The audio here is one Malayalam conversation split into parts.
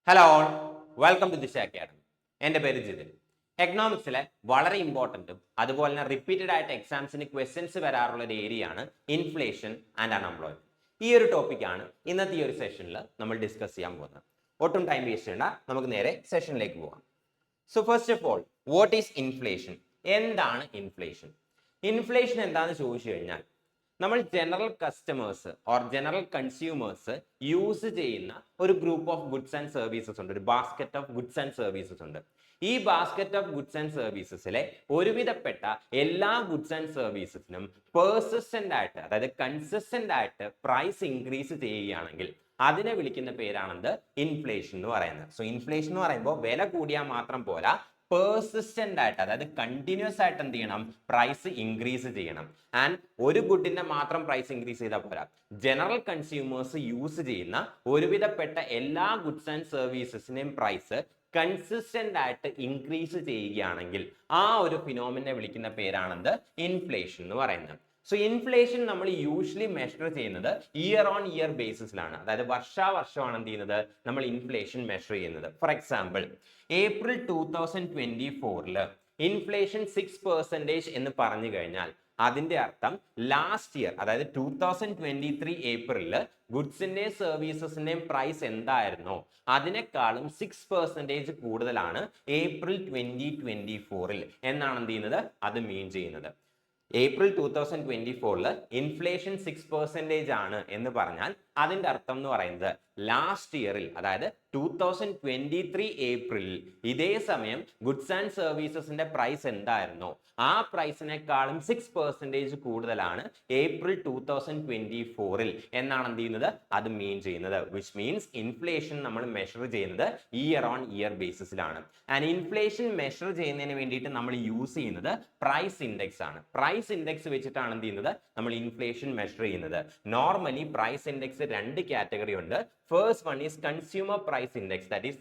ഹലോ ഓൾ, വെൽക്കം ടു ദിശ അക്കാഡമി. എൻ്റെ പേര് ജിതിൻ. എക്കണോമിക്സിലെ വളരെ ഇമ്പോർട്ടൻറ്റും അതുപോലെ തന്നെ റിപ്പീറ്റഡ് ആയിട്ട് എക്സാംസിന് ക്വസ്റ്റ്യൻസ് വരാറുള്ള ഒരു ഏരിയയാണ് ഇൻഫ്ലേഷൻ ആൻഡ് അൺഎംപ്ലോയ്മെന്റ്. ഈ ഒരു ടോപ്പിക്കാണ് ഇന്നത്തെ ഈ ഒരു സെഷനിൽ നമ്മൾ ഡിസ്കസ് ചെയ്യാൻ പോകുന്നത്. ഒട്ടും ടൈം വേസ്റ്റ് ചെയ്യണ്ട, നമുക്ക് നേരെ സെഷനിലേക്ക് പോകാം. So first of all, what is inflation? എന്താണ് ഇൻഫ്ലേഷൻ? ഇൻഫ്ലേഷൻ എന്താണെന്ന് ചോദിച്ചു കഴിഞ്ഞാൽ നമ്മൾ general customers or general consumers use ചെയ്യുന്ന ഒരു group of goods and services ഉണ്ട്, ഒരു basket of goods and services ഉണ്ട്. ഈ ബാസ്ക്കറ്റ് ഓഫ് ഗുഡ്സ് ആൻഡ് സർവീസസിലെ ഒരുവിധപ്പെട്ട എല്ലാ ഗുഡ്സ് ആൻഡ് സർവീസസിനും പേഴ്സിസ്റ്റന്റ് ആയിട്ട്, അതായത് കൺസിസ്റ്റന്റ് ആയിട്ട് പ്രൈസ് ഇൻക്രീസ് ചെയ്യുകയാണെങ്കിൽ അതിനെ വിളിക്കുന്ന പേരാണെന്ത്? ഇൻഫ്ലേഷൻ എന്ന് പറയുന്നത്. സോ ഇൻഫ്ലേഷൻ എന്ന് പറയുമ്പോൾ വില കൂടിയാൽ മാത്രം പോരാ, പേഴ്സിസ്റ്റന്റ് ആയിട്ട്, അതായത് കണ്ടിന്യൂസ് ആയിട്ട് എന്ത് ചെയ്യണം? പ്രൈസ് ഇൻക്രീസ് ചെയ്യണം. ആൻഡ് ഒരു ഗുഡിന്റെ മാത്രം പ്രൈസ് ഇൻക്രീസ് ചെയ്താൽ പോരാ, ജനറൽ കൺസ്യൂമേഴ്സ് യൂസ് ചെയ്യുന്ന ഒരുവിധപ്പെട്ട എല്ലാ ഗുഡ്സ് ആൻഡ് സർവീസസിനെയും പ്രൈസ് കൺസിസ്റ്റന്റ് ആയിട്ട് ഇൻക്രീസ് ചെയ്യുകയാണെങ്കിൽ ആ ഒരു ഫിനോമിനെ വിളിക്കുന്ന പേരാണെന്ത്? ഇൻഫ്ലേഷൻ എന്ന് പറയുന്നത്. സോ ഇൻഫ്ലേഷൻ നമ്മൾ യൂഷ്വലി മെഷർ ചെയ്യുന്നത് ഇയർ ഓൺ ഇയർ ബേസിസിലാണ്, അതായത് വർഷാവർഷമാണ് എന്ത് ചെയ്യുന്നത്? നമ്മൾ ഇൻഫ്ലേഷൻ മെഷർ ചെയ്യുന്നത്. ഫോർ എക്സാമ്പിൾ, ഏപ്രിൽ 2024 ഇൻഫ്ലേഷൻ 6% എന്ന് പറഞ്ഞു കഴിഞ്ഞാൽ അതിന്റെ അർത്ഥം ലാസ്റ്റ് ഇയർ, അതായത് 2023 ഏപ്രിലിൽ ഗുഡ്സിന്റെയും സർവീസസിന്റെയും പ്രൈസ് എന്തായിരുന്നോ അതിനേക്കാളും 6% കൂടുതലാണ് ഏപ്രിൽ 2024 എന്നാണ് എന്ത് ചെയ്യുന്നത്? അത് മീൻ ചെയ്യുന്നത്. ഏപ്രിൽ 2024 ഇൻഫ്ലേഷൻ 6% ആണ് എന്ന് പറഞ്ഞാൽ അതിന്റെ അർത്ഥം എന്ന് പറയുന്നത് ലാസ്റ്റ് ഇയറിൽ, അതായത് 2023 ഏപ്രിലിൽ ഇതേ സമയം ഗുഡ്സ് ആൻഡ് സർവീസസിന്റെ പ്രൈസ് എന്തായിരുന്നോ ആ പ്രൈസിനേക്കാളും 6% കൂടുതലാണ് ഏപ്രിൽ 2024 എന്നാണ് എന്ത് ചെയ്യുന്നത്? അത് മീൻ ചെയ്യുന്നത്. വിച്ച് മീൻസ് ഇൻഫ്ലേഷൻ നമ്മൾ മെഷർ ചെയ്യുന്നത് ഇയർ ഓൺ ഇയർ ബേസിസിലാണ്. ആൻഡ് ഇൻഫ്ലേഷൻ മെഷർ ചെയ്യുന്നതിന് വേണ്ടിയിട്ട് നമ്മൾ യൂസ് ചെയ്യുന്നത് പ്രൈസ് ഇൻഡെക്സ് ആണ്. പ്രൈസ് ഇൻഡെക്സ് വെച്ചിട്ടാണ് എന്ത് ചെയ്യുന്നത്? നമ്മൾ ഇൻഫ്ലേഷൻ മെഷർ ചെയ്യുന്നത്. നോർമലി പ്രൈസ് ഇൻഡെക്സ് രണ്ട് കാറ്റഗറി ഉണ്ട്. First one is consumer price index, that is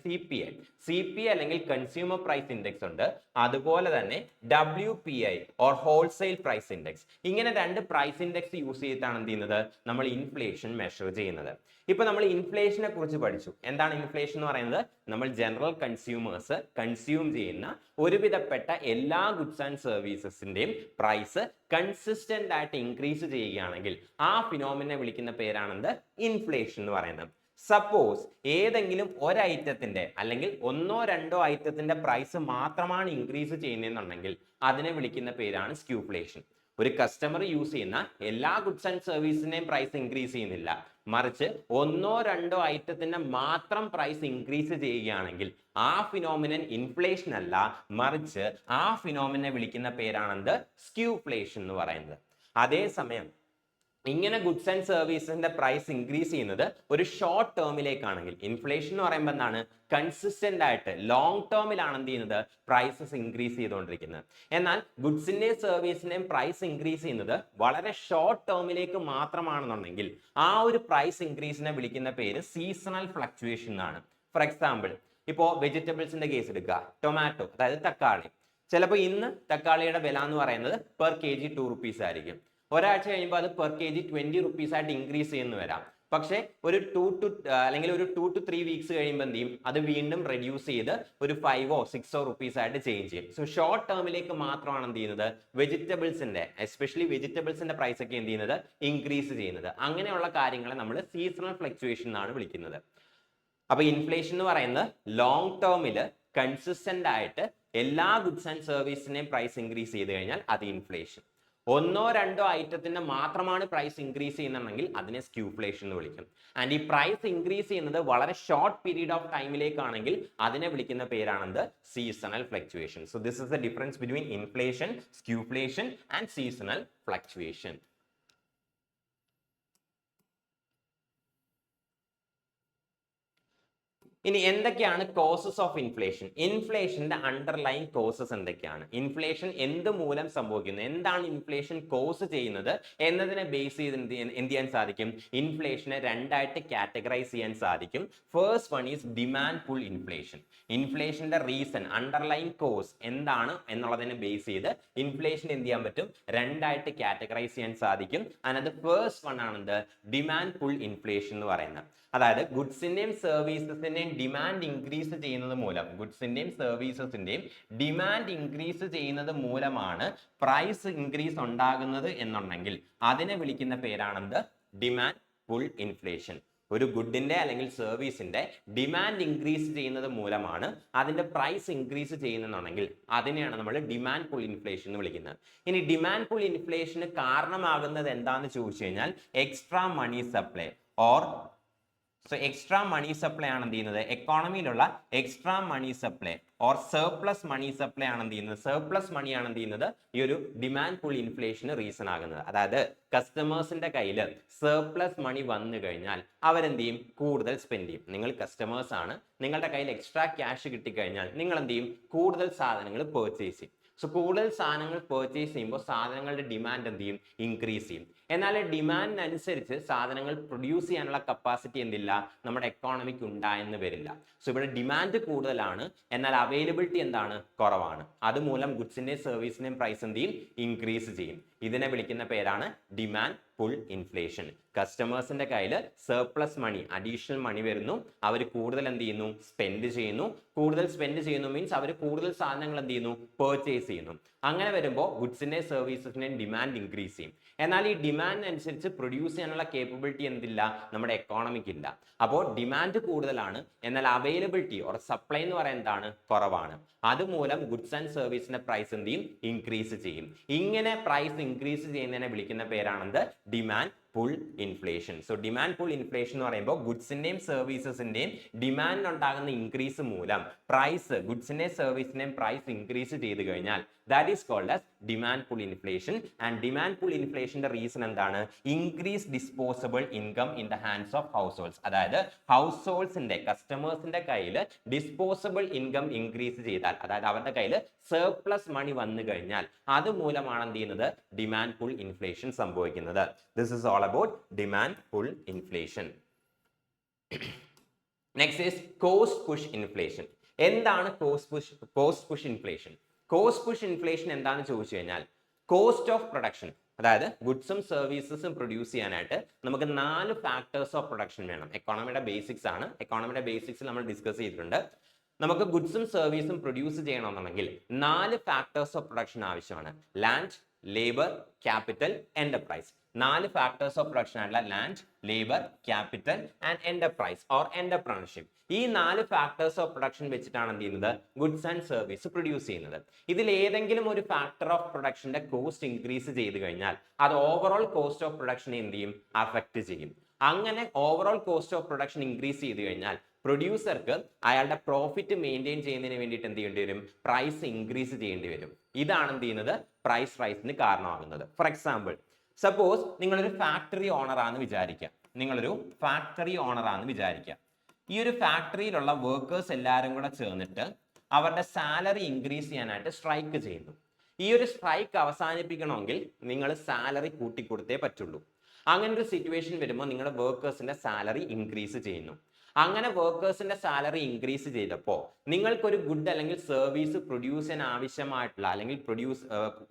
CPI അല്ലെങ്കിൽ കൺസ്യൂമർ പ്രൈസ് ഇൻഡെക്സ് ഉണ്ട്. അതുപോലെ തന്നെ WPI or wholesale price index. ഇങ്ങനെ രണ്ട് പ്രൈസ് ഇൻഡെക്സ് യൂസ് ചെയ്തിട്ടാണ് എന്ത് ചെയ്യുന്നത്? നമ്മൾ ഇൻഫ്ലേഷൻ മെഷർ ചെയ്യുന്നത്. ഇപ്പൊ നമ്മൾ ഇൻഫ്ലേഷനെ കുറിച്ച് പഠിച്ചു. എന്താണ് ഇൻഫ്ലേഷൻ എന്ന് പറയുന്നത്? നമ്മൾ ജനറൽ കൺസ്യൂമേഴ്സ് കൺസ്യൂം ചെയ്യുന്ന ഒരുവിധപ്പെട്ട എല്ലാ ഗുഡ്സ് ആൻഡ് സർവീസസിന്റെയും പ്രൈസ് കൺസിസ്റ്റന്റ് ആയിട്ട് ഇൻക്രീസ് ചെയ്യുകയാണെങ്കിൽ ആ ഫിനോമിനെ വിളിക്കുന്ന പേരാണെന്ത്? ഇൻഫ്ലേഷൻ എന്ന് പറയുന്നത്. സപ്പോസ് ഏതെങ്കിലും ഒരു ഐറ്റത്തിന്റെ അല്ലെങ്കിൽ ഒന്നോ രണ്ടോ ഐറ്റത്തിന്റെ പ്രൈസ് മാത്രമാണ് ഇൻക്രീസ് ചെയ്യുന്നതെന്നുണ്ടെങ്കിൽ അതിനെ വിളിക്കുന്ന പേരാണ് സ്ക്യൂഫ്ലേഷൻ. ഒരു കസ്റ്റമർ യൂസ് ചെയ്യുന്ന എല്ലാ ഗുഡ്സ് ആൻഡ് സർവീസിന്റെയും പ്രൈസ് ഇൻക്രീസ് ചെയ്യുന്നില്ല, മറിച്ച് ഒന്നോ രണ്ടോ ഐറ്റത്തിന്റെ മാത്രം പ്രൈസ് ഇൻക്രീസ് ചെയ്യുകയാണെങ്കിൽ ആ ഫിനോമിനൻ ഇൻഫ്ലേഷൻ അല്ല, മറിച്ച് ആ ഫിനോമിനെ വിളിക്കുന്ന പേരാണെന്ത്? സ്ക്യൂഫ്ലേഷൻ എന്ന് പറയുന്നത്. അതേസമയം ഇങ്ങനെ ഗുഡ്സ് ആൻഡ് സർവീസിന്റെ പ്രൈസ് ഇൻക്രീസ് ചെയ്യുന്നത് ഒരു ഷോർട്ട് ടേമിലേക്കാണെങ്കിൽ, ഇൻഫ്ലേഷൻ എന്ന് പറയുമ്പോൾ എന്താണ്? കൺസിസ്റ്റന്റ് ആയിട്ട് ലോങ് ടേമിലാണ് എന്ത് ചെയ്യുന്നത്? പ്രൈസസ് ഇൻക്രീസ് ചെയ്തുകൊണ്ടിരിക്കുന്നത്. എന്നാൽ ഗുഡ്സിന്റെയും സർവീസിന്റെയും പ്രൈസ് ഇൻക്രീസ് ചെയ്യുന്നത് വളരെ ഷോർട്ട് ടേമിലേക്ക് മാത്രമാണെന്നുണ്ടെങ്കിൽ ആ ഒരു പ്രൈസ് ഇൻക്രീസിനെ വിളിക്കുന്ന പേര് സീസണൽ ഫ്ലക്ച്വേഷൻ ആണ്. ഫോർ എക്സാമ്പിൾ, ഇപ്പോ വെജിറ്റബിൾസിന്റെ കേസ് എടുക്കുക. ടൊമാറ്റോ, അതായത് തക്കാളി. ചിലപ്പോൾ ഇന്ന് തക്കാളിയുടെ വില എന്ന് പറയുന്നത് പെർ kg 2 rupees ആയിരിക്കും. ഒരാഴ്ച കഴിയുമ്പോൾ അത് പെർ kg 20 rupees ആയിട്ട് ഇൻക്രീസ് ചെയ്യുന്നു വരാം. പക്ഷേ ഒരു 2 to 3 വീക്സ് കഴിയുമ്പോൾ എന്ത് ചെയ്യും? അത് വീണ്ടും റെഡ്യൂസ് ചെയ്ത് ഒരു 5 or 6 rupees ആയിട്ട് ചേഞ്ച് ചെയ്യും. സോ ഷോർട്ട് ടേമിലേക്ക് മാത്രമാണ് എന്ത് ചെയ്യുന്നത്? വെജിറ്റബിൾസിന്റെ, എസ്പെഷ്യലി വെജിറ്റബിൾസിന്റെ പ്രൈസ് ഒക്കെ എന്ത് ചെയ്യുന്നത്? ഇൻക്രീസ് ചെയ്യുന്നത്. അങ്ങനെയുള്ള കാര്യങ്ങളെ നമ്മൾ സീസണൽ ഫ്ലക്ച്വേഷൻ എന്നാണ് വിളിക്കുന്നത്. അപ്പൊ ഇൻഫ്ലേഷൻ എന്ന് പറയുന്നത് ലോങ് ടേമിൽ കൺസിസ്റ്റന്റ് ആയിട്ട് എല്ലാ ഗുഡ്സ് ആൻഡ് സർവീസിന്റെയും പ്രൈസ് ഇൻക്രീസ് ചെയ്ത് കഴിഞ്ഞാൽ അത് ഇൻഫ്ലേഷൻ. ഒന്നോ രണ്ടോ ഐറ്റത്തിന്റെ മാത്രമാണ് പ്രൈസ് ഇൻക്രീസ് ചെയ്യുന്നുണ്ടെങ്കിൽ അതിനെ സ്ക്യൂഫ്ലേഷൻ എന്ന് വിളിക്കും. ആൻഡ് ഈ പ്രൈസ് ഇൻക്രീസ് ചെയ്യുന്നത് വളരെ ഷോർട്ട് പീരീഡ് ഓഫ് ടൈമിലേക്കാണെങ്കിൽ അതിനെ വിളിക്കുന്ന പേരാണെന്ത്? Seasonal fluctuation. So this is the difference between inflation, skewflation and seasonal fluctuation. ഇനി എന്തൊക്കെയാണ് കോസസ് ഓഫ് ഇൻഫ്ലേഷൻ? ഇൻഫ്ലേഷന്റെ അണ്ടർലൈൻ കോസസ് എന്തൊക്കെയാണ്? ഇൻഫ്ലേഷൻ എന്ത് മൂലം സംഭവിക്കുന്നു, എന്താണ് ഇൻഫ്ലേഷൻ കോസ് ചെയ്യുന്നത് എന്നതിനെ ബേസ് ചെയ്ത് എന്ത് ചെയ്യാൻ സാധിക്കും? ഇൻഫ്ലേഷനെ രണ്ടായിട്ട് കാറ്റഗറൈസ് ചെയ്യാൻ സാധിക്കും. First one is demand pull inflation. ഇൻഫ്ലേഷന്റെ റീസൺ, അണ്ടർലൈൻ കോസ് എന്താണ് എന്നുള്ളതിനെ ബേസ് ചെയ്ത് ഇൻഫ്ലേഷൻ എന്ത് ചെയ്യാൻ പറ്റും? രണ്ടായിട്ട് കാറ്റഗറൈസ് ചെയ്യാൻ സാധിക്കും. അതിനകത്ത് ഫസ്റ്റ് വൺ ആണെന്ത്? ഡിമാൻഡ് പുൾ ഇൻഫ്ലേഷൻ എന്ന് പറയുന്നത്. അതായത് ഗുഡ്സിന്റെയും സർവീസസിന്റെയും ഡിമാൻഡ് ഇൻക്രീസ് ചെയ്യുന്നത് മൂലം, ഗുഡ്സിന്റെയും സർവീസസിന്റെയും ഡിമാൻഡ് ഇൻക്രീസ് ചെയ്യുന്നത് മൂലമാണ് പ്രൈസ് ഇൻക്രീസ് ഉണ്ടാകുന്നത് എന്നുണ്ടെങ്കിൽ അതിനെ വിളിക്കുന്ന പേരാണെന്ത്? Demand pull inflation. ഒരു ഗുഡിന്റെ അല്ലെങ്കിൽ സർവീസിന്റെ ഡിമാൻഡ് ഇൻക്രീസ് ചെയ്യുന്നത് മൂലമാണ് അതിന്റെ പ്രൈസ് ഇൻക്രീസ് ചെയ്യുന്നുണ്ടെങ്കിൽ അതിനെയാണ് നമ്മൾ ഡിമാൻഡ് പുൾ ഇൻഫ്ലേഷൻ എന്ന് വിളിക്കുന്നത്. ഇനി ഡിമാൻഡ് പുൾ ഇൻഫ്ലേഷന് കാരണമാകുന്നത് എന്താണെന്ന് ചോദിച്ചു കഴിഞ്ഞാൽ extra money supply or extra money supply ആണ് എന്ത് ചെയ്യുന്നത്? എക്കോണമിയിലുള്ള extra money supply or surplus money supply ആണ് എന്ത് ചെയ്യുന്നത്? സർപ്ലസ് മണി ആണ് എന്ത് ചെയ്യുന്നത്? ഈ ഒരു ഡിമാൻഡ് പുൾ ഇൻഫ്ലേഷന് റീസൺ ആകുന്നത്. അതായത് കസ്റ്റമേഴ്സിന്റെ കയ്യിൽ സർപ്ലസ് മണി വന്നു കഴിഞ്ഞാൽ അവരെന്ത് ചെയ്യും? കൂടുതൽ സ്പെൻഡ് ചെയ്യും. നിങ്ങൾ കസ്റ്റമേഴ്സ് ആണ്, നിങ്ങളുടെ കയ്യിൽ എക്സ്ട്രാ ക്യാഷ് കിട്ടിക്കഴിഞ്ഞാൽ നിങ്ങൾ എന്ത് ചെയ്യും? കൂടുതൽ സാധനങ്ങൾ പർച്ചേസ് ചെയ്യും. സോ കൂടുതൽ സാധനങ്ങൾ പർച്ചേസ് ചെയ്യുമ്പോൾ സാധനങ്ങളുടെ ഡിമാൻഡ് എന്ത് ചെയ്യും? ഇൻക്രീസ് ചെയ്യും. എന്നാൽ ഡിമാൻഡിനനുസരിച്ച് സാധനങ്ങൾ പ്രൊഡ്യൂസ് ചെയ്യാനുള്ള കപ്പാസിറ്റി എന്തില്ല? നമ്മുടെ എക്കോണമിക്ക് ഉണ്ടായെന്ന് വരില്ല. സോ ഇവിടെ ഡിമാൻഡ് കൂടുതലാണ്, എന്നാൽ അവൈലബിലിറ്റി എന്താണ്? കുറവാണ്. അതുമൂലം ഗുഡ്സിന്റെയും സർവീസിന്റെയും പ്രൈസ് എന്ത് ചെയ്യും? ഇൻക്രീസ് ചെയ്യും. ഇതിനെ വിളിക്കുന്ന പേരാണ് ഡിമാൻഡ് പുൾ ഇൻഫ്ലേഷൻ. കസ്റ്റമേഴ്സിന്റെ കയ്യിൽ സർപ്ലസ് മണി, അഡീഷണൽ മണി വരുന്നു, അവർ കൂടുതൽ എന്ത് ചെയ്യുന്നു? സ്പെൻഡ് ചെയ്യുന്നു. കൂടുതൽ സ്പെൻഡ് ചെയ്യുന്നു മീൻസ് അവർ കൂടുതൽ സാധനങ്ങൾ എന്ത് ചെയ്യുന്നു? പർച്ചേസ് ചെയ്യുന്നു. അങ്ങനെ വരുമ്പോൾ ഗുഡ്സിന്റെയും സർവീസസിന്റെയും ഡിമാൻഡ് ഇൻക്രീസ് ചെയ്യും. എന്നാൽ ഈ ഡിമാൻഡിനനുസരിച്ച് പ്രൊഡ്യൂസ് ചെയ്യാനുള്ള കേപ്പബിലിറ്റി എന്തില്ല? നമ്മുടെ എക്കോണമിക്ക് ഇല്ല. അപ്പോൾ ഡിമാൻഡ് കൂടുതലാണ്, എന്നാൽ അവൈലബിലിറ്റി ഓർ സപ്ലൈ എന്ന് പറയുന്നത് എന്താണ്? കുറവാണ്. അതുമൂലം ഗുഡ്സ് ആൻഡ് സർവീസിന്റെ പ്രൈസ് എന്ത് ചെയ്യും? ഇൻക്രീസ് ചെയ്യും. ഇങ്ങനെ പ്രൈസ് ഇൻക്രീസ് ചെയ്യുന്നതിനെ വിളിക്കുന്ന പേരാണെന്ത്? Demand pull inflation. So demand pull inflation എന്ന് പറയുമ്പോൾ ഗുഡ്സിന്റെയും സർവീസസിന്റെയും ഡിമാൻഡ് ഉണ്ടാകുന്ന ഇൻക്രീസ് മൂലം പ്രൈസ്, ഗുഡ്സിന്റെയും സർവീസിന്റെയും പ്രൈസ് ഇൻക്രീസ് ചെയ്ത് കഴിഞ്ഞാൽ that is called as demand pull inflation. And demand pull ഇൻഫ്ലേഷന്റെ റീസൺ എന്താണ്? Increase disposable income in the hands of households. അതായത് ഹൗസ് ഹോൾഡ്സിന്റെ, കസ്റ്റമേഴ്സിന്റെ കയ്യിൽ ഡിസ്പോസബിൾ ഇൻകം ഇൻക്രീസ് ചെയ്താൽ, അതായത് അവരുടെ കയ്യിൽ സർപ്ലസ് മണി വന്നു കഴിഞ്ഞാൽ അതുമൂലമാണ് എന്ത് ചെയ്യുന്നത്? ഡിമാൻഡ് പുൾ ഇൻഫ്ലേഷൻ സംഭവിക്കുന്നത്. This is all about demand pull inflation. Next is cost push inflation. എന്താണ് cost push inflation? Cost push inflation എന്താണെന്ന് ചോദിച്ചു കഴിഞ്ഞാൽ കോസ്റ്റ് ഓഫ് പ്രൊഡക്ഷൻ, അതായത് ഗുഡ്സും സർവീസസും പ്രൊഡ്യൂസ് ചെയ്യാനായിട്ട് നമുക്ക് 4 ഫാക്ടേഴ്സ് ഓഫ് പ്രൊഡക്ഷൻ വേണം. എക്കോണമിയുടെ ബേസിക്സ് ആണ്. എക്കോണമിയുടെ ബേസിക്സ് നമ്മൾ ഡിസ്കസ് ചെയ്തിട്ടുണ്ട്. നമുക്ക് ഗുഡ്സും സർവീസും പ്രൊഡ്യൂസ് ചെയ്യണമെന്നുണ്ടെങ്കിൽ 4 ഫാക്ടേഴ്സ് ഓഫ് പ്രൊഡക്ഷൻ ആവശ്യമാണ്. Land, labour, capital, enterprise. 4 factors of production ആയിട്ടുള്ള land, labour, capital and enterprise or entrepreneurship. ഈ 4 ഫാക്ടേഴ്സ് ഓഫ് പ്രൊഡക്ഷൻ വെച്ചിട്ടാണ് എന്ത് ചെയ്യുന്നത്? ഗുഡ്സ് ആൻഡ് സർവീസ് പ്രൊഡ്യൂസ് ചെയ്യുന്നത്. ഇതിൽ ഏതെങ്കിലും ഒരു ഫാക്ടർ ഓഫ് പ്രൊഡക്ഷന്റെ കോസ്റ്റ് ഇൻക്രീസ് ചെയ്ത് കഴിഞ്ഞാൽ അത് ഓവറോൾ കോസ്റ്റ് ഓഫ് പ്രൊഡക്ഷനെ എന്ത് ചെയ്യും? അഫക്റ്റ് ചെയ്യും. അങ്ങനെ overall cost of production increase ചെയ്ത് കഴിഞ്ഞാൽ പ്രൊഡ്യൂസർക്ക് അയാളുടെ പ്രോഫിറ്റ് മെയിൻറ്റെയിൻ ചെയ്യുന്നതിന് വേണ്ടിയിട്ട് എന്ത് ചെയ്യേണ്ടി വരും? പ്രൈസ് ഇൻക്രീസ് ചെയ്യേണ്ടി വരും. ഇതാണ് എന്ത് ചെയ്യുന്നത്? പ്രൈസ് റൈസിന് കാരണമാകുന്നത്. ഫോർ എക്സാമ്പിൾ, സപ്പോസ് നിങ്ങളൊരു ഫാക്ടറി ഓണർ ആണെന്ന് വിചാരിക്കാം. ഈ ഒരു ഫാക്ടറിയിലുള്ള വർക്കേഴ്സ് എല്ലാവരും കൂടെ ചേർന്നിട്ട് അവരുടെ സാലറി ഇൻക്രീസ് ചെയ്യാനായിട്ട് സ്ട്രൈക്ക് ചെയ്യുന്നു. ഈ ഒരു സ്ട്രൈക്ക് അവസാനിപ്പിക്കണമെങ്കിൽ നിങ്ങൾ സാലറി കൂട്ടിക്കൊടുത്തേ പറ്റുള്ളൂ. അങ്ങനെ ഒരു സിറ്റുവേഷൻ വരുമ്പോൾ നിങ്ങളുടെ വർക്കേഴ്സിന്റെ സാലറി ഇൻക്രീസ് ചെയ്യുന്നു. അങ്ങനെ വർക്കേഴ്സിന്റെ സാലറി ഇൻക്രീസ് ചെയ്തപ്പോൾ നിങ്ങൾക്കൊരു ഗുഡ് അല്ലെങ്കിൽ സർവീസ് പ്രൊഡ്യൂസ് ചെയ്യാൻ ആവശ്യമായിട്ടുള്ള, അല്ലെങ്കിൽ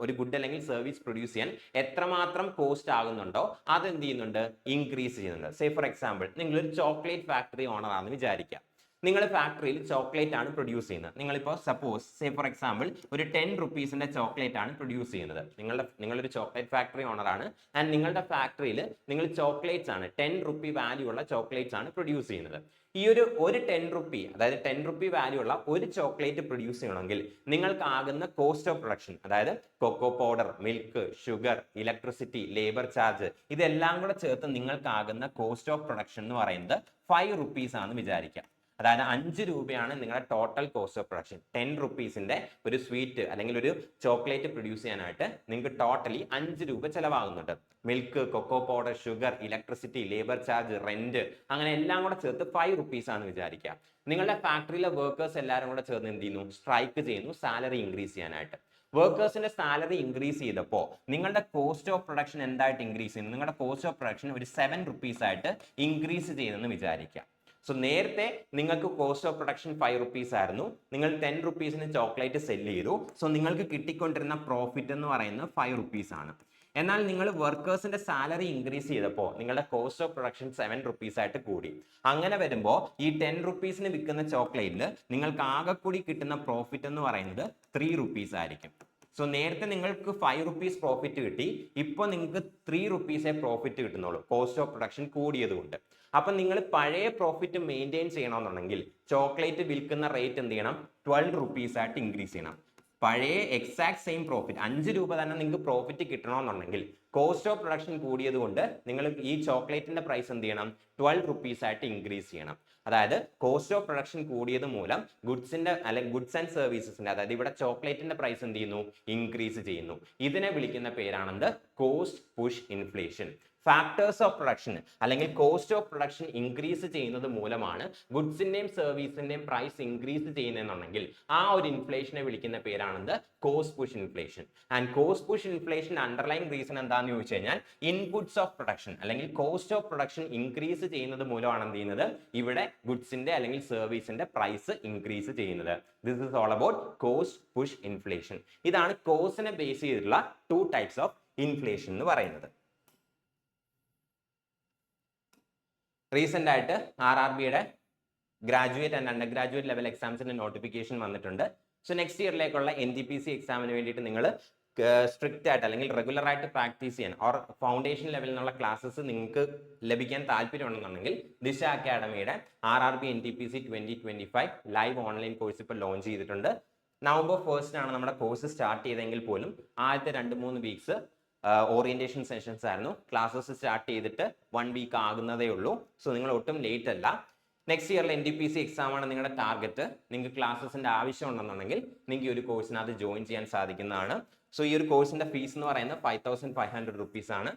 ഒരു ഗുഡ് അല്ലെങ്കിൽ സർവീസ് പ്രൊഡ്യൂസ് ചെയ്യാൻ എത്രമാത്രം കോസ്റ്റ് ആകുന്നുണ്ടോ അത് എന്ത് ചെയ്യുന്നുണ്ട്? ഇൻക്രീസ് ചെയ്യുന്നുണ്ട്. സേ ഫോർ എക്സാമ്പിൾ, നിങ്ങളൊരു ചോക്ലേറ്റ് ഫാക്ടറി ഓണർ ആണെന്ന് വിചാരിക്കാം. നിങ്ങൾ ഫാക്ടറിയിൽ ചോക്ലേറ്റ് ആണ് പ്രൊഡ്യൂസ് ചെയ്യുന്നത്. നിങ്ങളിപ്പോൾ സപ്പോസ് സേ ഫോർ എക്സാമ്പിൾ ഒരു 10 റുപ്പീസിന്റെ ചോക്ലേറ്റ് ആണ് പ്രൊഡ്യൂസ് ചെയ്യുന്നത്. നിങ്ങളൊരു ചോക്ലേറ്റ് ഫാക്ടറി ഓണർ ആണ്. ആൻഡ് നിങ്ങളുടെ ഫാക്ടറിയിൽ നിങ്ങൾ ചോക്ലേറ്റ്സ് ആണ്, 10 റുപ്പി വാല്യൂ ഉള്ള ചോക്ലേറ്റ്സ് ആണ് പ്രൊഡ്യൂസ് ചെയ്യുന്നത്. ഈ ഒരു 10 റുപ്പി, അതായത് 10 റുപ്പി വാല്യൂ ഉള്ള ഒരു ചോക്ലേറ്റ് പ്രൊഡ്യൂസ് ചെയ്യണമെങ്കിൽ നിങ്ങൾക്ക് ആകുന്ന കോസ്റ്റ് ഓഫ് പ്രൊഡക്ഷൻ, അതായത് cocoa powder, milk, sugar, electricity, labour charge, ഇതെല്ലാം കൂടെ ചേർത്ത് നിങ്ങൾക്കാകുന്ന കോസ്റ്റ് ഓഫ് പ്രൊഡക്ഷൻ എന്ന് പറയുന്നത് 5 റുപ്പീസ് ആണെന്ന് വിചാരിക്കാം. അതായത് 5 രൂപയാണ് നിങ്ങളുടെ ടോട്ടൽ കോസ്റ്റ് ഓഫ് പ്രൊഡക്ഷൻ. 10 റുപ്പീസിന്റെ ഒരു സ്വീറ്റ് അല്ലെങ്കിൽ ഒരു ചോക്ലേറ്റ് പ്രൊഡ്യൂസ് ചെയ്യാനായിട്ട് നിങ്ങൾക്ക് ടോട്ടലി 5 രൂപ ചെലവാകുന്നുണ്ട്. Milk, cocoa powder, sugar, electricity, labour charge, rent, അങ്ങനെ എല്ലാം കൂടെ ചേർത്ത് 5 റുപ്പീസ് ആണെന്ന് വിചാരിക്കാം. നിങ്ങളുടെ ഫാക്ടറിയിലെ വർക്കേഴ്സ് എല്ലാവരും കൂടെ ചേർന്ന് എന്ത് ചെയ്യുന്നു? സ്ട്രൈക്ക് ചെയ്യുന്നു സാലറി ഇൻക്രീസ് ചെയ്യാനായിട്ട്. വർക്കേഴ്സിന്റെ സാലറി ഇൻക്രീസ് ചെയ്തപ്പോൾ നിങ്ങളുടെ കോസ്റ്റ് ഓഫ് പ്രൊഡക്ഷൻ എന്തായിട്ട് ഇൻക്രീസ് ചെയ്യുന്നു? നിങ്ങളുടെ കോസ്റ്റ് ഓഫ് പ്രൊഡക്ഷൻ ഒരു 7 റുപ്പീസ് ആയിട്ട് ഇൻക്രീസ് ചെയ്തെന്ന് വിചാരിക്കാം. സോ നേരത്തെ നിങ്ങൾക്ക് കോസ്റ്റ് ഓഫ് പ്രൊഡക്ഷൻ 5 റുപ്പീസ് ആയിരുന്നു. നിങ്ങൾ 10 റുപ്പീസിന് ചോക്ലേറ്റ് സെല് ചെയ്തു. സോ നിങ്ങൾക്ക് കിട്ടിക്കൊണ്ടിരുന്ന പ്രോഫിറ്റ് എന്ന് പറയുന്നത് 5 റുപ്പീസ് ആണ്. എന്നാൽ നിങ്ങൾ വർക്കേഴ്സിന്റെ സാലറി ഇൻക്രീസ് ചെയ്തപ്പോൾ നിങ്ങളുടെ കോസ്റ്റ് ഓഫ് പ്രൊഡക്ഷൻ 7 റുപ്പീസ് ആയിട്ട് കൂടി. അങ്ങനെ വരുമ്പോൾ ഈ 10 റുപ്പീസിന് വിൽക്കുന്ന ചോക്ലേറ്റിൽ നിങ്ങൾക്ക് ആകെ കൂടി കിട്ടുന്ന പ്രോഫിറ്റ് എന്ന് പറയുന്നത് 3 റുപ്പീസ് ആയിരിക്കും. സോ നേരത്തെ നിങ്ങൾക്ക് 5 റുപ്പീസ് പ്രോഫിറ്റ് കിട്ടി, ഇപ്പോൾ നിങ്ങൾക്ക് 3 റുപ്പീസേ പ്രോഫിറ്റ് കിട്ടുന്നുള്ളൂ കോസ്റ്റ് ഓഫ് പ്രൊഡക്ഷൻ കൂടിയത് കൊണ്ട്. അപ്പം നിങ്ങൾ പഴയ പ്രോഫിറ്റ് മെയിൻറ്റെയിൻ ചെയ്യണമെന്നുണ്ടെങ്കിൽ ചോക്ലേറ്റ് വിൽക്കുന്ന റേറ്റ് എന്ത് ചെയ്യണം? 12 റുപ്പീസ് ആയിട്ട് ഇൻക്രീസ് ചെയ്യണം. പഴയ എക്സാക്ട് സെയിം പ്രോഫിറ്റ് 5 രൂപ തന്നെ നിങ്ങൾക്ക് പ്രോഫിറ്റ് കിട്ടണമെന്നുണ്ടെങ്കിൽ കോസ്റ്റ് ഓഫ് പ്രൊഡക്ഷൻ കൂടിയത് കൊണ്ട് നിങ്ങൾ ഈ ചോക്ലേറ്റിന്റെ പ്രൈസ് എന്ത് ചെയ്യണം? 12 റുപ്പീസ് ആയിട്ട് ഇൻക്രീസ് ചെയ്യണം. അതായത് കോസ്റ്റ് ഓഫ് പ്രൊഡക്ഷൻ കൂടിയത് മൂലം ഗുഡ്സിന്റെ അല്ലെങ്കിൽ ഗുഡ്സ് ആൻഡ് സർവീസസിന്റെ, അതായത് ഇവിടെ ചോക്ലേറ്റിന്റെ പ്രൈസ് എന്ത് ചെയ്യുന്നു? ഇൻക്രീസ് ചെയ്യുന്നു. ഇതിനെ വിളിക്കുന്ന പേരാണെന്ത്? Cost push inflation. Factors of production അല്ലെങ്കിൽ കോസ്റ്റ് ഓഫ് പ്രൊഡക്ഷൻ ഇൻക്രീസ് ചെയ്യുന്നത് മൂലമാണ് ഗുഡ്സിന്റെയും സർവീസിന്റെയും പ്രൈസ് ഇൻക്രീസ് ചെയ്യുന്നതെന്നുണ്ടെങ്കിൽ ആ ഒരു ഇൻഫ്ലേഷനെ വിളിക്കുന്ന പേരാണെന്ത്? Cost push inflation. And cost push inflation underline reason എന്താണെന്ന് ചോദിച്ചു കഴിഞ്ഞാൽ ഇൻപുട്സ് ഓഫ് പ്രൊഡക്ഷൻ അല്ലെങ്കിൽ കോസ്റ്റ് ഓഫ് പ്രൊഡക്ഷൻ ഇൻക്രീസ് ചെയ്യുന്നത് മൂലമാണ് എന്ത് ചെയ്യുന്നത്? ഇവിടെ ഗുഡ്സിന്റെ അല്ലെങ്കിൽ സർവീസിന്റെ പ്രൈസ് ഇൻക്രീസ് ചെയ്യുന്നത്. This is all about cost push inflation. ഇതാണ് കോസ്റ്റിനെ ബേസ് ചെയ്തിട്ടുള്ള 2 ടൈപ്സ് ഓഫ് ഇൻഫ്ലേഷൻ എന്ന് പറയുന്നത്. റീസെന്റ് ആയിട്ട് RRBയുടെ graduate and undergraduate level എക്സാംസിന്റെ നോട്ടിഫിക്കേഷൻ വന്നിട്ടുണ്ട്. സോ നെക്സ്റ്റ് ഇയറിലേക്കുള്ള NTPC എക്സാമിന് വേണ്ടിയിട്ട് നിങ്ങൾ സ്ട്രിക്റ്റ് ആയിട്ട് അല്ലെങ്കിൽ റെഗുലർ ആയിട്ട് പ്രാക്ടീസ് ചെയ്യാൻ ഓർ ഫൗണ്ടേഷൻ ലെവലിൽ നിന്നുള്ള ക്ലാസ്സസ് നിങ്ങൾക്ക് ലഭിക്കാൻ താല്പര്യമുണ്ടെന്നുണ്ടെങ്കിൽ ദിശ അക്കാഡമിയുടെ RRB NTPC 2025 live online course ഇപ്പോൾ ലോഞ്ച് ചെയ്തിട്ടുണ്ട്. നവംബർ 1 ആണ് നമ്മുടെ കോഴ്സ് സ്റ്റാർട്ട് ചെയ്തെങ്കിൽ പോലും ആദ്യത്തെ 2-3 വീക്സ് ഓറിയന്റേഷൻ സെഷൻസ് ആയിരുന്നു. ക്ലാസ്സസ് സ്റ്റാർട്ട് ചെയ്തിട്ട് 1 വീക്ക് ആകുന്നതേ ഉള്ളൂ. സോ നിങ്ങൾ ഒട്ടും ലേറ്റ് അല്ല. നെക്സ്റ്റ് ഇയറിൽ NTPC എക്സാം ആണ് നിങ്ങളുടെ ടാർഗറ്റ്. നിങ്ങൾക്ക് ക്ലാസ്സസിന്റെ ആവശ്യം ഉണ്ടെന്നുണ്ടെങ്കിൽ നിങ്ങൾക്ക് ഈ ഒരു കോഴ്സിനകത്ത് ജോയിൻ ചെയ്യാൻ സാധിക്കുന്നതാണ്. സോ ഈ ഒരു കോഴ്സിന്റെ ഫീസ് എന്ന് പറയുന്നത് 5500 റുപ്പീസ് ആണ്.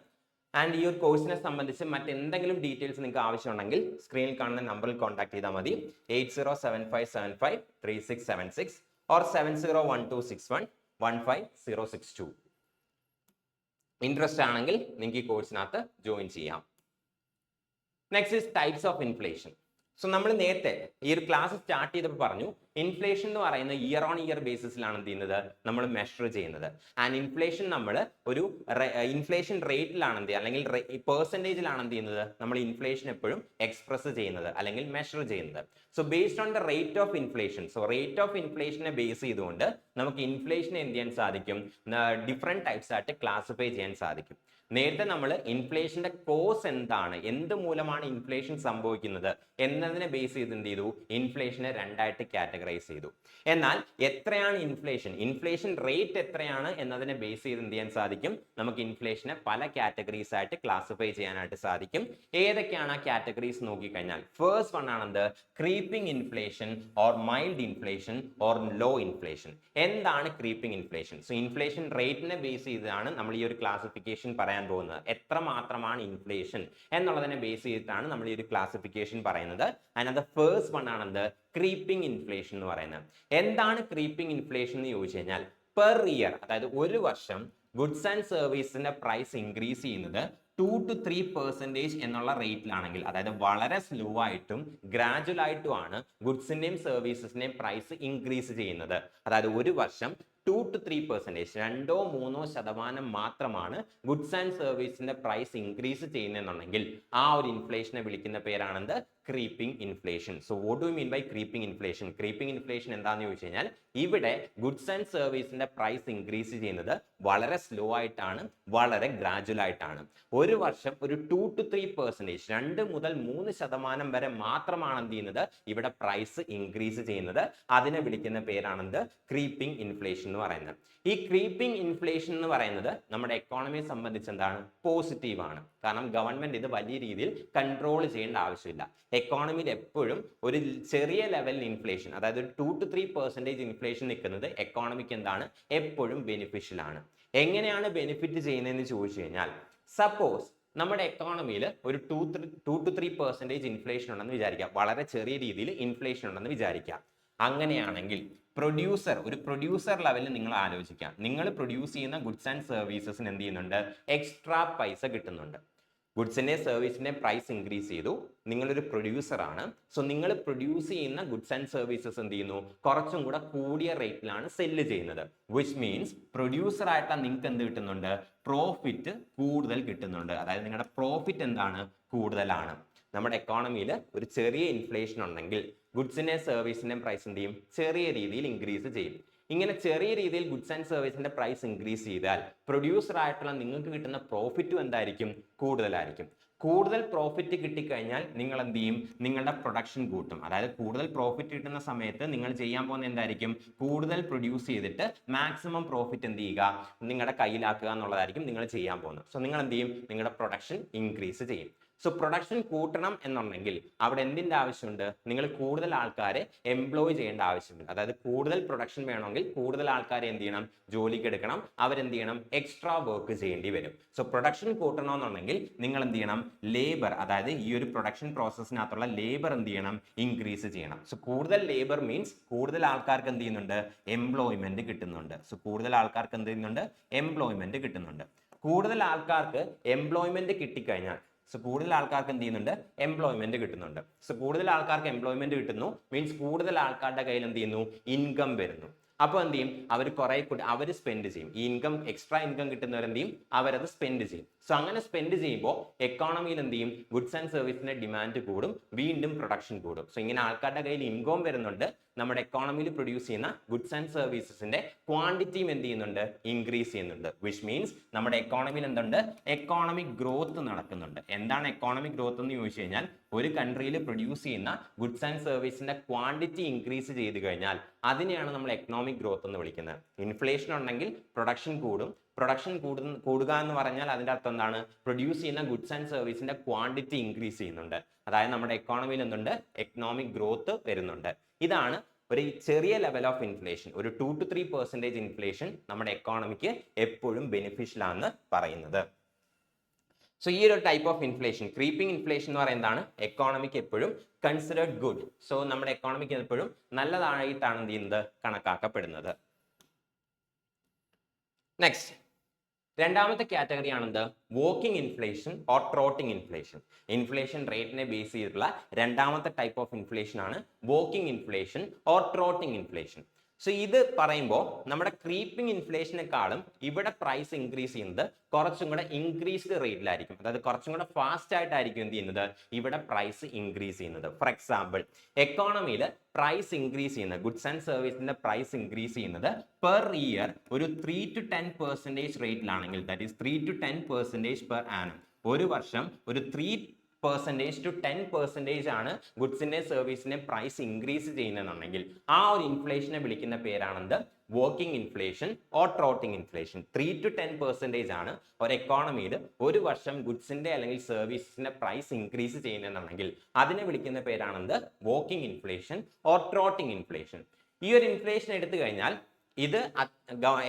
ആൻഡ് ഈ ഒരു കോഴ്സിനെ സംബന്ധിച്ച് മറ്റെന്തെങ്കിലും ഡീറ്റെയിൽസ് നിങ്ങൾക്ക് ആവശ്യമുണ്ടെങ്കിൽ സ്ക്രീനിൽ കാണുന്ന നമ്പറിൽ കോൺടാക്ട് ചെയ്താൽ മതി. 8075753676 ഓർ 701261156062. ഇൻട്രസ്റ്റ് ആണെങ്കിൽ നിങ്ങൾക്ക് ഈ കോഴ്സിനകത്ത് ജോയിൻ ചെയ്യാം. Next is types of inflation. So നമ്മൾ നേരത്തെ ഈ ഒരു ക്ലാസ് സ്റ്റാർട്ട് ചെയ്തപ്പോൾ പറഞ്ഞു ഇൻഫ്ലേഷൻ എന്ന് പറയുന്നത് ഇയർ ഓൺ ഇയർ ബേസിസിലാണ് എന്ത് ചെയ്യുന്നത്? നമ്മൾ മെഷർ ചെയ്യുന്നത്. ആൻഡ് ഇൻഫ്ലേഷൻ നമ്മൾ ഒരു ഇൻഫ്ലേഷൻ റേറ്റിലാണ് എന്ത് ചെയ്യുക അല്ലെങ്കിൽ പെർസെൻറ്റേജിലാണ് എന്ത് ചെയ്യുന്നത്? നമ്മൾ ഇൻഫ്ലേഷൻ എപ്പോഴും എക്സ്പ്രസ് ചെയ്യുന്നത് അല്ലെങ്കിൽ മെഷർ ചെയ്യുന്നത്. So based on the rate of inflation, so rate of ഇൻഫ്ലേഷനെ ബേസ് ചെയ്തുകൊണ്ട് നമുക്ക് ഇൻഫ്ലേഷൻ എന്ത് ചെയ്യാൻ സാധിക്കും? ഡിഫറെന്റ് ടൈപ്സ് ആയിട്ട് ക്ലാസിഫൈ ചെയ്യാൻ സാധിക്കും. നേരത്തെ നമ്മൾ ഇൻഫ്ലേഷന്റെ കോസ് എന്താണ്, എന്ത് മൂലമാണ് ഇൻഫ്ലേഷൻ സംഭവിക്കുന്നത് എന്നതിനെ ബേസ് ചെയ്ത് എന്ത് ചെയ്തു? ഇൻഫ്ലേഷനെ 2 ആയിട്ട് കാറ്റഗറൈസ് ചെയ്തു. എന്നാൽ എത്രയാണ് ഇൻഫ്ലേഷൻ റേറ്റ് എത്രയാണ് എന്നതിനെ ബേസ് ചെയ്ത് എന്ത് ചെയ്യാൻ സാധിക്കും? നമുക്ക് ഇൻഫ്ലേഷനെ പല കാറ്റഗറീസ് ആയിട്ട് ക്ലാസിഫൈ ചെയ്യാനായിട്ട് സാധിക്കും. ഏതൊക്കെയാണ് ആ കാറ്റഗറീസ് നോക്കിക്കഴിഞ്ഞാൽ ഫസ്റ്റ് വൺ ആണെന്ത്? Creeping inflation or mild inflation or low inflation. എന്താണ് ക്രീപ്പിംഗ് ഇൻഫ്ലേഷൻ? സോ ഇൻഫ്ലേഷൻ റേറ്റിനെ ബേസ് ചെയ്താണ് നമ്മൾ ഈ ഒരു ക്ലാസിഫിക്കേഷൻ പറയാൻ പോകുന്നത്. എത്ര മാത്രമാണ് ഇൻഫ്ലേഷൻ എന്നുള്ളതിനെ ബേസ് ചെയ്തിട്ടാണ് നമ്മൾ ഈ ഒരു ക്ലാസിഫിക്കേഷൻ പറയുന്നത്. അതിനകത്ത് ഫസ്റ്റ് വൺ ആണെന്ത്? ക്രീപ്പിംഗ് ഇൻഫ്ലേഷൻ എന്ന് പറയുന്നത്. എന്താണ് ക്രീപ്പിംഗ് ഇൻഫ്ലേഷൻ എന്ന് ചോദിച്ചു കഴിഞ്ഞാൽ പെർ ഇയർ, അതായത് ഒരു വർഷം ഗുഡ്സ് ആൻഡ് സർവീസിന്റെ പ്രൈസ് ഇൻക്രീസ് ചെയ്യുന്നത് 2 to 3% എന്നുള്ള റേറ്റിലാണെങ്കിൽ, അതായത് വളരെ സ്ലോ ആയിട്ടും ഗ്രാജുവൽ ആയിട്ടുമാണ് ഗുഡ്സിന്റെയും സർവീസസിന്റെയും പ്രൈസ് ഇൻക്രീസ് ചെയ്യുന്നത്. അതായത് ഒരു വർഷം 2 to 3%, 2-3% മാത്രമാണ് ഗുഡ്സ് ആൻഡ് സർവീസിന്റെ പ്രൈസ് ഇൻക്രീസ് ചെയ്യുന്നതെന്നുണ്ടെങ്കിൽ ആ ഒരു ഇൻഫ്ലേഷനെ വിളിക്കുന്ന പേരാണെന്ത്? Creeping inflation. So what do you mean by creeping inflation? Creeping inflation എന്താണെന്ന് ചോദിച്ചു കഴിഞ്ഞാൽ ഇവിടെ ഗുഡ്സ് ആൻഡ് സർവീസിന്റെ പ്രൈസ് ഇൻക്രീസ് ചെയ്യുന്നത് വളരെ സ്ലോ ആയിട്ടാണ്, വളരെ ഗ്രാജുവൽ ആയിട്ടാണ്. ഒരു വർഷം ഒരു 2 to 3%, 2 മുതൽ 3% വരെ മാത്രമാണ് എന്ത് ചെയ്യുന്നത്? ഇവിടെ പ്രൈസ് ഇൻക്രീസ് ചെയ്യുന്നത്. അതിനെ വിളിക്കുന്ന പേരാണെന്ത്? ക്രീപ്പിംഗ് ഇൻഫ്ലേഷൻ എന്ന് പറയുന്നത്. ഈ ക്രീപ്പിംഗ് ഇൻഫ്ലേഷൻ എന്ന് പറയുന്നത് നമ്മുടെ എക്കോണമിയെ സംബന്ധിച്ച് എന്താണ്? പോസിറ്റീവ് ആണ്. കാരണം ഗവൺമെന്റ് ഇത് വലിയ രീതിയിൽ കൺട്രോൾ ചെയ്യേണ്ട ആവശ്യമില്ല. എക്കോണമിയിൽ എപ്പോഴും ഒരു ചെറിയ ലെവലിൽ ഇൻഫ്ലേഷൻ, അതായത് 2 to 3% ഇൻഫ്ലേഷൻ നിൽക്കുന്നത് എക്കോണമിക്ക് എന്താണ്? എപ്പോഴും ബെനിഫിഷ്യൽ ആണ്. എങ്ങനെയാണ് ബെനിഫിറ്റ് ചെയ്യുന്നതെന്ന് ചോദിച്ചു കഴിഞ്ഞാൽ സപ്പോസ് നമ്മുടെ എക്കോണമിയിൽ ഒരു 2 to 3% ഇൻഫ്ലേഷൻ ഉണ്ടെന്ന് വിചാരിക്കാം. വളരെ ചെറിയ രീതിയിൽ ഇൻഫ്ലേഷൻ ഉണ്ടെന്ന് വിചാരിക്കാം. അങ്ങനെയാണെങ്കിൽ ഒരു പ്രൊഡ്യൂസർ ലെവലിൽ നിങ്ങൾ ആലോചിക്കാം. നിങ്ങൾ പ്രൊഡ്യൂസ് ചെയ്യുന്ന ഗുഡ്സ് ആൻഡ് സർവീസസിന് എന്ത് ചെയ്യുന്നുണ്ട്? എക്സ്ട്രാ പൈസ കിട്ടുന്നുണ്ട്. ഗുഡ്സിന്റെ സർവീസിന്റെ പ്രൈസ് ഇൻക്രീസ് ചെയ്തു. നിങ്ങളൊരു പ്രൊഡ്യൂസർ ആണ്. സോ നിങ്ങൾ പ്രൊഡ്യൂസ് ചെയ്യുന്ന ഗുഡ്സ് ആൻഡ് സർവീസസ് എന്ത് ചെയ്യുന്നു, കുറച്ചും കൂടെ കൂടിയ റേറ്റിലാണ് സെല്ല് ചെയ്യുന്നത്. വിച്ച് മീൻസ് പ്രൊഡ്യൂസർ ആയിട്ടുള്ള നിങ്ങൾക്ക് എന്ത് കിട്ടുന്നുണ്ട്, പ്രോഫിറ്റ് കൂടുതൽ കിട്ടുന്നുണ്ട്. അതായത് നിങ്ങളുടെ പ്രോഫിറ്റ് എന്താണ്, കൂടുതലാണ്. നമ്മുടെ എക്കോണമിയിൽ ഒരു ചെറിയ ഇൻഫ്ലേഷൻ ഉണ്ടെങ്കിൽ ഗുഡ്സിന്റെ സർവീസിന്റെ പ്രൈസ് എന്ത് ചെയ്യും, ചെറിയ രീതിയിൽ ഇൻക്രീസ് ചെയ്യും. ഇങ്ങനെ ചെറിയ രീതിയിൽ ഗുഡ്സ് ആൻഡ് സർവീസിന്റെ പ്രൈസ് ഇൻക്രീസ് ചെയ്താൽ പ്രൊഡ്യൂസർ ആയിട്ടുള്ള നിങ്ങൾക്ക് കിട്ടുന്ന പ്രോഫിറ്റും എന്തായിരിക്കും, കൂടുതലായിരിക്കും. കൂടുതൽ പ്രോഫിറ്റ് കിട്ടിക്കഴിഞ്ഞാൽ നിങ്ങൾ എന്ത് ചെയ്യും, നിങ്ങളുടെ പ്രൊഡക്ഷൻ കൂട്ടും. അതായത് കൂടുതൽ പ്രോഫിറ്റ് കിട്ടുന്ന സമയത്ത് നിങ്ങൾ ചെയ്യാൻ പോകുന്ന എന്തായിരിക്കും, കൂടുതൽ പ്രൊഡ്യൂസ് ചെയ്തിട്ട് മാക്സിമം പ്രോഫിറ്റ് എന്ത് ചെയ്യുക, നിങ്ങളുടെ കയ്യിലാക്കുക എന്നുള്ളതായിരിക്കും നിങ്ങൾ ചെയ്യാൻ പോകുന്നത്. സോ നിങ്ങൾ എന്ത് ചെയ്യും, നിങ്ങളുടെ പ്രൊഡക്ഷൻ ഇൻക്രീസ് ചെയ്യും. സോ പ്രൊഡക്ഷൻ കൂട്ടണം എന്നുണ്ടെങ്കിൽ അവിടെ എന്തിന്റെ ആവശ്യമുണ്ട്, നിങ്ങൾ കൂടുതൽ ആൾക്കാരെ എംപ്ലോയ് ചെയ്യേണ്ട ആവശ്യമുണ്ട്. അതായത് കൂടുതൽ പ്രൊഡക്ഷൻ വേണമെങ്കിൽ കൂടുതൽ ആൾക്കാരെ എന്ത് ചെയ്യണം, ജോലിക്ക് എടുക്കണം. അവരെന്ത് ചെയ്യണം, എക്സ്ട്രാ വർക്ക് ചെയ്യേണ്ടി വരും. സോ പ്രൊഡക്ഷൻ കൂട്ടണമെന്നുണ്ടെങ്കിൽ നിങ്ങൾ എന്ത് ചെയ്യണം, ലേബർ, അതായത് ഈ ഒരു പ്രൊഡക്ഷൻ പ്രോസസ്സിനകത്തുള്ള ലേബർ എന്ത് ചെയ്യണം, ഇൻക്രീസ് ചെയ്യണം. സോ കൂടുതൽ ലേബർ മീൻസ് കൂടുതൽ ആൾക്കാർക്ക് എന്ത് ചെയ്യുന്നുണ്ട്, എംപ്ലോയ്മെന്റ് കിട്ടുന്നുണ്ട്. സോ കൂടുതൽ ആൾക്കാർക്ക് എന്ത് ചെയ്യുന്നുണ്ട്, എംപ്ലോയ്മെന്റ് കിട്ടുന്നുണ്ട്. കൂടുതൽ ആൾക്കാർക്ക് എംപ്ലോയ്മെന്റ് കിട്ടിക്കഴിഞ്ഞാൽ കൂടുതൽ ആൾക്കാർക്ക് എന്ത് ചെയ്യുന്നുണ്ട്, എംപ്ലോയ്മെന്റ് കിട്ടുന്നുണ്ട്. കൂടുതൽ ആൾക്കാർക്ക് എംപ്ലോയ്മെന്റ് കിട്ടുന്നു മീൻസ് കൂടുതൽ ആൾക്കാരുടെ കയ്യിൽ എന്ത് ചെയ്യുന്നു, ഇൻകം വരുന്നു. അപ്പോൾ എന്ത് ചെയ്യും, അവർ കുറെ കൂടി അവർ സ്പെൻഡ് ചെയ്യും. ഈ ഇൻകം, എക്സ്ട്രാ ഇൻകം കിട്ടുന്നവർ എന്ത് ചെയ്യും, അവരത് സ്പെൻഡ് ചെയ്യും. സോ അങ്ങനെ സ്പെൻഡ് ചെയ്യുമ്പോൾ എക്കോണമിയിൽ എന്ത് ചെയ്യും, ഗുഡ്സ് ആൻഡ് സർവീസിന്റെ ഡിമാൻഡ് കൂടും, വീണ്ടും പ്രൊഡക്ഷൻ കൂടും. സോ ഇങ്ങനെ ആൾക്കാരുടെ കയ്യിൽ ഇൻകം വരുന്നുണ്ട്, നമ്മുടെ എക്കോണമിയിൽ പ്രൊഡ്യൂസ് ചെയ്യുന്ന ഗുഡ്സ് ആൻഡ് സർവീസസിന്റെ ക്വാണ്ടിറ്റിയും എന്ത് ചെയ്യുന്നുണ്ട്, ഇൻക്രീസ് ചെയ്യുന്നുണ്ട്. വിച്ച് മീൻസ് നമ്മുടെ എക്കോണമിയിൽ എന്തുണ്ട്, എക്കോണമിക് ഗ്രോത്ത് നടക്കുന്നുണ്ട്. എന്താണ് എക്കോണമിക് ഗ്രോത്ത് എന്ന് ചോദിച്ചു കഴിഞ്ഞാൽ, ഒരു കൺട്രിയിൽ പ്രൊഡ്യൂസ് ചെയ്യുന്ന ഗുഡ്സ് ആൻഡ് സർവീസിന്റെ ക്വാണ്ടിറ്റി ഇൻക്രീസ് ചെയ്ത് കഴിഞ്ഞാൽ അതിനെയാണ് നമ്മൾ എക്കണോമിക് ഗ്രോത്ത് എന്ന് വിളിക്കുന്നത്. ഇൻഫ്ലേഷൻ ഉണ്ടെങ്കിൽ പ്രൊഡക്ഷൻ കൂടും. പ്രൊഡക്ഷൻ കൂടുക എന്ന് പറഞ്ഞാൽ അതിന്റെ അർത്ഥം എന്താണ്, പ്രൊഡ്യൂസ് ചെയ്യുന്ന ഗുഡ്സ് ആൻഡ് സർവീസിന്റെ ക്വാണ്ടിറ്റി ഇൻക്രീസ് ചെയ്യുന്നുണ്ട്. അതായത് നമ്മുടെ എക്കോണമിയിൽ എന്തുണ്ട്, എക്കണോമിക് ഗ്രോത്ത് വരുന്നുണ്ട്. ഇതാണ് ഒരു ചെറിയ ലെവൽ ഓഫ് ഇൻഫ്ലേഷൻ. ഒരു 2 to 3% ഇൻഫ്ലേഷൻ നമ്മുടെ എക്കോണമിക്ക് എപ്പോഴും ബെനിഫിഷ്യൽ ആണെന്ന് പറയുന്നത്. സോ ഈ ഒരു type of inflation, creeping inflation എന്ന് പറയുന്നതാണ് എക്കോണമിക്ക് എപ്പോഴും കൺസിഡേർഡ് ഗുഡ്. സോ നമ്മുടെ എക്കോണമിക്ക് എപ്പോഴും നല്ലതായിട്ടാണ് എന്ത് ചെയ്യുന്നത്, കണക്കാക്കപ്പെടുന്നത്. നെക്സ്റ്റ് രണ്ടാമത്തെ കാറ്റഗറി ആണെന്ത്, walking inflation or trotting inflation. Inflation റേറ്റിനെ ബേസ് ചെയ്തിട്ടുള്ള രണ്ടാമത്തെ ടൈപ്പ് ഓഫ് ഇൻഫ്ലേഷൻ ആണ് walking inflation or trotting inflation. So ഇത് പറയുമ്പോൾ നമ്മുടെ ക്രീപ്പിംഗ് ഇൻഫ്ലേഷനെക്കാളും ഇവിടെ പ്രൈസ് ഇൻക്രീസ് ചെയ്യുന്നത് കുറച്ചും കൂടെ ഇൻക്രീസ്ഡ് റേറ്റിലായിരിക്കും. അതായത് കുറച്ചും കൂടെ ഫാസ്റ്റ് ആയിട്ടായിരിക്കും എന്ത് ചെയ്യുന്നത്, ഇവിടെ പ്രൈസ് ഇൻക്രീസ് ചെയ്യുന്നത്. ഫോർ എക്സാമ്പിൾ, എക്കോണമിയിൽ പ്രൈസ് ഇൻക്രീസ് ചെയ്യുന്നത്, ഗുഡ്സ് ആൻഡ് സർവീസിന്റെ പ്രൈസ് ഇൻക്രീസ് ചെയ്യുന്നത് പെർ ഇയർ ഒരു 3 to 10% റേറ്റിലാണെങ്കിൽ, that is 3 to 10% per annum. ഒരു വർഷം ഒരു 3% to 10% ആണ് ഗുഡ്സിന്റെ സർവീസിന്റെ പ്രൈസ് ഇൻക്രീസ് ചെയ്യുന്നതെന്നുണ്ടെങ്കിൽ ആ ഒരു ഇൻഫ്ലേഷനെ വിളിക്കുന്ന പേരാണെന്ത്, working inflation or trotting inflation. 3 to 10% ആണ് ഒരു എക്കോണമിയിൽ ഒരു വർഷം ഗുഡ്സിന്റെ അല്ലെങ്കിൽ സർവീസിന്റെ പ്രൈസ് ഇൻക്രീസ് ചെയ്യുന്നതെന്നുണ്ടെങ്കിൽ അതിനെ വിളിക്കുന്ന പേരാണെന്ത്, working inflation or trotting inflation. ഈ ഒരു ഇൻഫ്ലേഷൻ എടുത്തു കഴിഞ്ഞാൽ ഇത്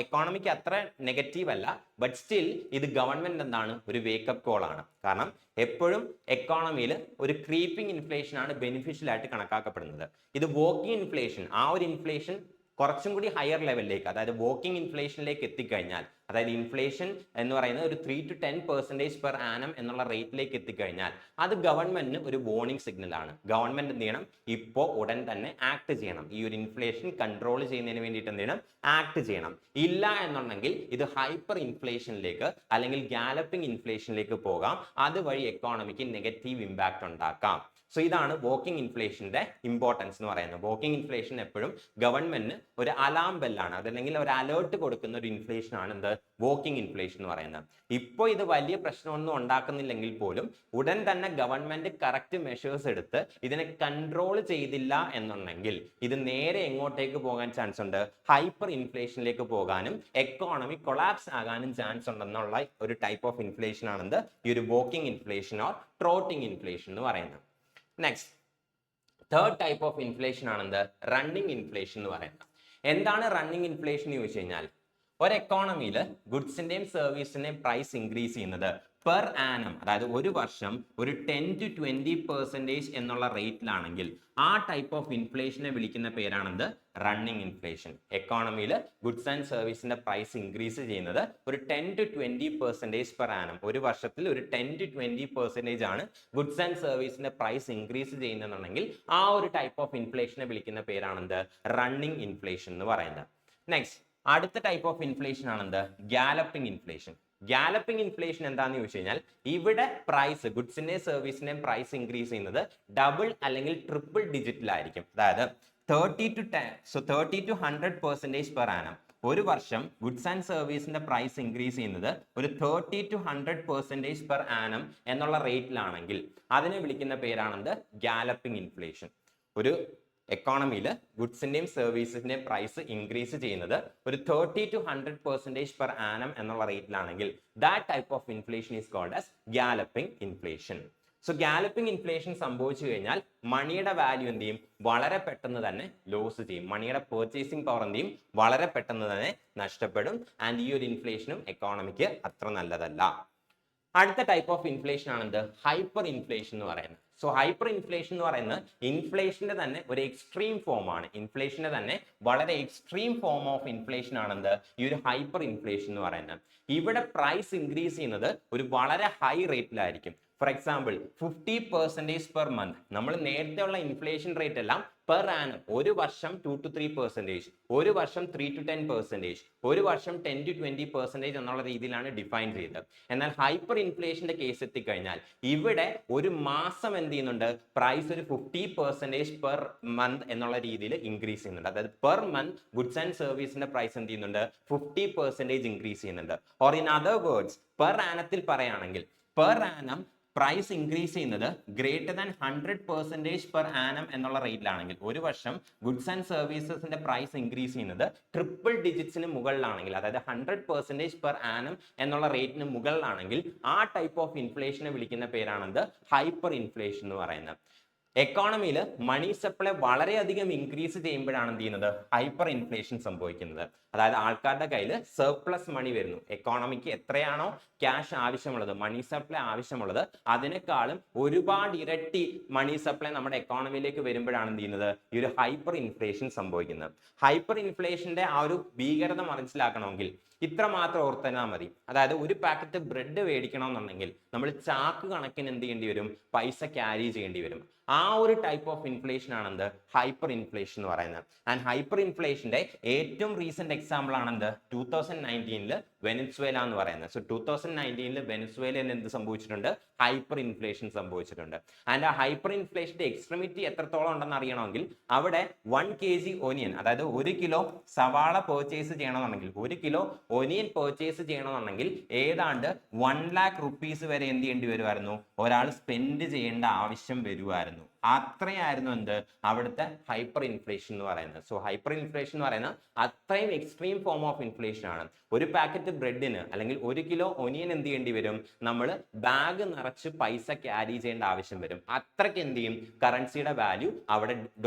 എക്കോണമിക്ക് അത്ര നെഗറ്റീവ് അല്ല, ബട്ട് സ്റ്റിൽ ഇത് ഗവൺമെന്റ് എന്താണ്, ഒരു വേക്കപ്പ് കോൾ ആണ്. കാരണം എപ്പോഴും എക്കോണമിയിൽ ഒരു ക്രീപ്പിംഗ് ഇൻഫ്ലേഷൻ ആണ് ബെനിഫിഷ്യൽ ആയിട്ട് കണക്കാക്കപ്പെടുന്നത്. ഇത് വോക്കിംഗ് ഇൻഫ്ലേഷൻ, ആ ഒരു ഇൻഫ്ലേഷൻ കുറച്ചും കൂടി ഹയർ ലെവലിലേക്ക്, അതായത് വോക്കിംഗ് ഇൻഫ്ലേഷനിലേക്ക് എത്തിക്കഴിഞ്ഞാൽ, അതായത് ഇൻഫ്ലേഷൻ എന്ന് പറയുന്നത് ഒരു 3 to 10% പെർ ആനം എന്നുള്ള റേറ്റിലേക്ക് എത്തിക്കഴിഞ്ഞാൽ അത് ഗവൺമെന്റിന് ഒരു വാർണിംഗ് സിഗ്നൽ ആണ്. ഗവൺമെന്റ് എന്ത് ചെയ്യണം, ഇപ്പോൾ ഉടൻ തന്നെ ആക്ട് ചെയ്യണം. ഈ ഒരു ഇൻഫ്ലേഷൻ കൺട്രോൾ ചെയ്യുന്നതിന് വേണ്ടിയിട്ട് എന്ത് ചെയ്യണം, ആക്ട് ചെയ്യണം. ഇല്ല എന്നുണ്ടെങ്കിൽ ഇത് ഹൈപ്പർ ഇൻഫ്ലേഷനിലേക്ക് അല്ലെങ്കിൽ ഗാലപ്പിംഗ് ഇൻഫ്ലേഷനിലേക്ക് പോകാം. അതുവഴി എക്കോണമിക്ക് നെഗറ്റീവ് ഇമ്പാക്ട് ഉണ്ടാക്കാം. സോ ഇതാണ് വോക്കിംഗ് ഇൻഫ്ലേഷന്റെ ഇമ്പോർട്ടൻസ് എന്ന് പറയുന്നത്. വോക്കിംഗ് ഇൻഫ്ലേഷൻ എപ്പോഴും ഗവൺമെന്റിന് ഒരു അലാം ബെല്ലാണ്, അതല്ലെങ്കിൽ ഒരു അലേർട്ട് കൊടുക്കുന്ന ഒരു ഇൻഫ്ലേഷൻ ആണ് എന്ത്, വോക്കിംഗ് ഇൻഫ്ലേഷൻ എന്ന് പറയുന്നത്. ഇപ്പോൾ ഇത് വലിയ പ്രശ്നമൊന്നും ഉണ്ടാക്കുന്നില്ലെങ്കിൽ പോലും ഉടൻ തന്നെ ഗവൺമെന്റ് കറക്റ്റ് മെഷേഴ്സ് എടുത്ത് ഇതിനെ കൺട്രോൾ ചെയ്തില്ല എന്നുണ്ടെങ്കിൽ ഇത് നേരെ എങ്ങോട്ടേക്ക് പോകാൻ ചാൻസ് ഉണ്ട്, ഹൈപ്പർ ഇൻഫ്ലേഷനിലേക്ക് പോകാനും എക്കോണമി കൊളാപ്സ് ആകാനും ചാൻസ് ഉണ്ടെന്നുള്ള ഒരു ടൈപ്പ് ഓഫ് ഇൻഫ്ലേഷൻ ആണെന്ത്, ഈ ഒരു walking inflation or trotting inflation എന്ന് പറയുന്നത്. Next third type of inflation ആണെന്ത്, റണ്ണിങ് ഇൻഫ്ലേഷൻ എന്ന് പറയുന്നത്. എന്താണ് റണ്ണിങ് ഇൻഫ്ലേഷൻ എന്ന് ചോദിച്ചു കഴിഞ്ഞാൽ, ഒരു എക്കോണമിയിൽ ഗുഡ്സിന്റെയും സർവീസിന്റെയും പ്രൈസ് ഇൻക്രീസ് ചെയ്യുന്നത് പെർ ആനം, അതായത് ഒരു വർഷം ഒരു 10-20% എന്നുള്ള റേറ്റിലാണെങ്കിൽ ആ ടൈപ്പ് ഓഫ് ഇൻഫ്ലേഷനെ വിളിക്കുന്ന പേരാണെന്ത്? Running inflation. എക്കോണമിയിൽ ഗുഡ്സ് ആൻഡ് സർവീസിന്റെ പ്രൈസ് ഇൻക്രീസ് ചെയ്യുന്നത് ഒരു 10-20% പെർ ആനം, ഒരു വർഷത്തിൽ ഒരു 10-20% ആണ് ഗുഡ്സ് ആൻഡ് സർവീസിന്റെ പ്രൈസ് ഇൻക്രീസ് ചെയ്യുന്നതെന്നുണ്ടെങ്കിൽ ആ ഒരു ടൈപ്പ് ഓഫ് ഇൻഫ്ലേഷനെ വിളിക്കുന്ന പേരാണെന്ത്? റണ്ണിങ് ഇൻഫ്ലേഷൻ എന്ന് പറയുന്നത്. നെക്സ്റ്റ്, അടുത്ത ടൈപ്പ് ഓഫ് ഇൻഫ്ലേഷൻ ആണെന്ത്? Galloping inflation. ഗാലപ്പിംഗ് ഇൻഫ്ലേഷൻ എന്താണെന്ന് ചോദിച്ചു കഴിഞ്ഞാൽ ഇവിടെ പ്രൈസ്, ഗുഡ്സിന്റെയും സർവീസിന്റെയും പ്രൈസ് ഇൻക്രീസ് ചെയ്യുന്നത് ഡബിൾ അല്ലെങ്കിൽ ട്രിപ്പിൾ ഡിജിറ്റിലായിരിക്കും. അതായത് 30-100% പെർ ആനം. ഒരു വർഷം ഗുഡ്സ് ആൻഡ് സർവീസിന്റെ പ്രൈസ് ഇൻക്രീസ് ചെയ്യുന്നത് ഒരു 30-100% പെർ ആനം എന്നുള്ള റേറ്റിലാണെങ്കിൽ അതിനെ വിളിക്കുന്ന പേരാണെന്ത്? ഗാലപ്പിംഗ് ഇൻഫ്ലേഷൻ. ഒരു എക്കോണമിയിൽ ഗുഡ്സിന്റെയും സർവീസിന്റെയും പ്രൈസ് ഇൻക്രീസ് ചെയ്യുന്നത് ഒരു 30-100% പെർ ആനം എന്നുള്ള റേറ്റിലാണെങ്കിൽ that type of inflation is called as galloping inflation. So galloping inflation സംഭവിച്ചു കഴിഞ്ഞാൽ മണിയുടെ വാല്യൂ എന്ത് ചെയ്യും? വളരെ പെട്ടെന്ന് തന്നെ ലോസ് ചെയ്യും. മണിയുടെ പർച്ചേസിംഗ് പവർ എന്ത് ചെയ്യും? വളരെ പെട്ടെന്ന് തന്നെ നഷ്ടപ്പെടും. ആൻഡ് ഈ ഒരു ഇൻഫ്ലേഷനും എക്കോണമിക്ക് അത്ര നല്ലതല്ല. അടുത്ത ടൈപ്പ് ഓഫ് ഇൻഫ്ലേഷൻ ആണെന്ത്? ഹൈപ്പർ ഇൻഫ്ലേഷൻ എന്ന് പറയുന്നത്. സോ ഹൈപ്പർ ഇൻഫ്ലേഷൻ എന്ന് പറയുന്നത് ഇൻഫ്ലേഷന്റെ തന്നെ ഒരു എക്സ്ട്രീം ഫോം ആണ്. ഇൻഫ്ലേഷന്റെ തന്നെ വളരെ എക്സ്ട്രീം ഫോം ഓഫ് ഇൻഫ്ലേഷൻ ആണെന്ത്? ഈ ഒരു ഹൈപ്പർ ഇൻഫ്ലേഷൻ എന്ന് പറയുന്നത്. ഇവിടെ പ്രൈസ് ഇൻക്രീസ് ചെയ്യുന്നത് ഒരു വളരെ ഹൈ റേറ്റിലായിരിക്കും. For example 50% per month. നമ്മൾ നേരത്തെ ഉള്ള ഇൻഫ്ലേഷൻ റേറ്റ് എല്ലാം പെർ ആനം, ഒരു വർഷം 2-3%, ഒരു വർഷം 3-10%, ഒരു വർഷം 10-20% എന്നുള്ള രീതിയിലാണ് ഡിഫൈൻ ചെയ്തത്. എന്നാൽ ഹൈപ്പർ ഇൻഫ്ലേഷന്റെ കേസ് എത്തിക്കഴിഞ്ഞാൽ ഇവിടെ ഒരു മാസം എന്ത് ചെയ്യുന്നുണ്ട്? പ്രൈസ് ഒരു 50% പെർ മന്ത് എന്നുള്ള രീതിയിൽ ഇൻക്രീസ് ചെയ്യുന്നുണ്ട്. അതായത് പെർ മന്ത് ഗുഡ്സ് ആൻഡ് സർവീസിന്റെ പ്രൈസ് എന്ത് ചെയ്യുന്നുണ്ട്? 50% ഇൻക്രീസ് ചെയ്യുന്നുണ്ട്. Or in other words, per ആനത്തിൽ പറയുകയാണെങ്കിൽ പെർ ആനം പ്രൈസ് ഇൻക്രീസ് ചെയ്യുന്നത് ഗ്രേറ്റർ ദാൻ 100% പെർ ആനം എന്നുള്ള റേറ്റിലാണെങ്കിൽ, ഒരു വർഷം ഗുഡ്സ് ആൻഡ് സർവീസസിന്റെ പ്രൈസ് ഇൻക്രീസ് ചെയ്യുന്നത് ട്രിപ്പിൾ ഡിജിറ്റ്സിന് മുകളിലാണെങ്കിൽ, അതായത് 100% പെർ ആനം എന്നുള്ള റേറ്റിന് മുകളിലാണെങ്കിൽ ആ ടൈപ്പ് ഓഫ് ഇൻഫ്ലേഷനെ വിളിക്കുന്ന പേരാണെന്ത്? ഹൈപ്പർ ഇൻഫ്ലേഷൻ എന്ന് പറയുന്നത്. എക്കോണമിയിൽ മണി സപ്ലൈ വളരെയധികം ഇൻക്രീസ് ചെയ്യുമ്പോഴാണ് എന്ത് ചെയ്യുന്നത്? ഹൈപ്പർ ഇൻഫ്ലേഷൻ സംഭവിക്കുന്നത്. അതായത് ആൾക്കാരുടെ കയ്യിൽ സർപ്ലസ് മണി വരുന്നു. എക്കോണമിക്ക് എത്രയാണോ ക്യാഷ് ആവശ്യമുള്ളത്, മണി സപ്ലൈ ആവശ്യമുള്ളത്, അതിനേക്കാളും ഒരുപാട് ഇരട്ടി മണി സപ്ലൈ നമ്മുടെ എക്കോണമിയിലേക്ക് വരുമ്പോഴാണ് എന്ത് ചെയ്യുന്നത്? ഈ ഒരു ഹൈപ്പർ ഇൻഫ്ലേഷൻ സംഭവിക്കുന്നത്. ഹൈപ്പർ ഇൻഫ്ലേഷന്റെ ആ ഒരു ഭീകരത മനസ്സിലാക്കണമെങ്കിൽ ഇത്ര മാത്രം ഓർത്താൽ മതി. അതായത് ഒരു പാക്കറ്റ് ബ്രെഡ് മേടിക്കണമെന്നുണ്ടെങ്കിൽ നമ്മൾ ചാക്ക് കണക്കിന് എന്ത് ചെയ്യേണ്ടി വരും? പൈസ ക്യാരി ചെയ്യേണ്ടി വരും. ആ ഒരു ടൈപ്പ് ഓഫ് ഇൻഫ്ലേഷൻ ആണെന്ത്? ഹൈപ്പർ ഇൻഫ്ലേഷൻ എന്ന് പറയുന്നത്. ആൻഡ് ഹൈപ്പർ ഇൻഫ്ലേഷന്റെ ഏറ്റവും റീസെന്റ് എക്സാമ്പിൾ ആണെന്ത്? 2019 വെനസ്വേല എന്ന് പറയുന്നത്. സോ 2019 വെനസ്വേലയിൽ എന്ത് സംഭവിച്ചിട്ടുണ്ട്? ഹൈപ്പർ ഇൻഫ്ലേഷൻ സംഭവിച്ചിട്ടുണ്ട്. ആൻഡ് ആ ഹൈപ്പർ ഇൻഫ്ലേഷന്റെ എക്സ്ട്രീമിറ്റി എത്രത്തോളം ഉണ്ടെന്ന് അറിയണമെങ്കിൽ അവിടെ 1 kg ഒനിയൻ, അതായത് 1 കിലോ സവാള പർച്ചേസ് ചെയ്യണമെന്നുണ്ടെങ്കിൽ, 1 കിലോ ഒനിയൻ പർച്ചേസ് ചെയ്യണമെന്നുണ്ടെങ്കിൽ ഏതാണ്ട് 1 lakh rupees വരെ എന്ത് ചെയ്യേണ്ടി വരുമായിരുന്നു? ഒരാൾ സ്പെൻഡ് ചെയ്യേണ്ട ആവശ്യം വരുമായിരുന്നു. അത്രയായിരുന്നു എന്ത്? അവിടുത്തെ ഹൈപ്പർ ഇൻഫ്ലേഷൻ എന്ന് പറയുന്നത്. സോ ഹൈപ്പർ ഇൻഫ്ലേഷൻ എന്ന് പറയുന്നത് അത്രയും എക്സ്ട്രീം ഫോം ഓഫ് ഇൻഫ്ലേഷൻ ആണ്. ഒരു പാക്കറ്റ് ബ്രെഡിന് അല്ലെങ്കിൽ 1 കിലോ ഒനിയൻ എന്ത് ചെയ്യേണ്ടി വരും? നമ്മൾ ബാഗ് നിറച്ച് പൈസ ക്യാരി ചെയ്യേണ്ട ആവശ്യം വരും. അത്രയ്ക്ക് എന്ത് ചെയ്യും? കറൻസിയുടെ വാല്യൂ അവിടെ,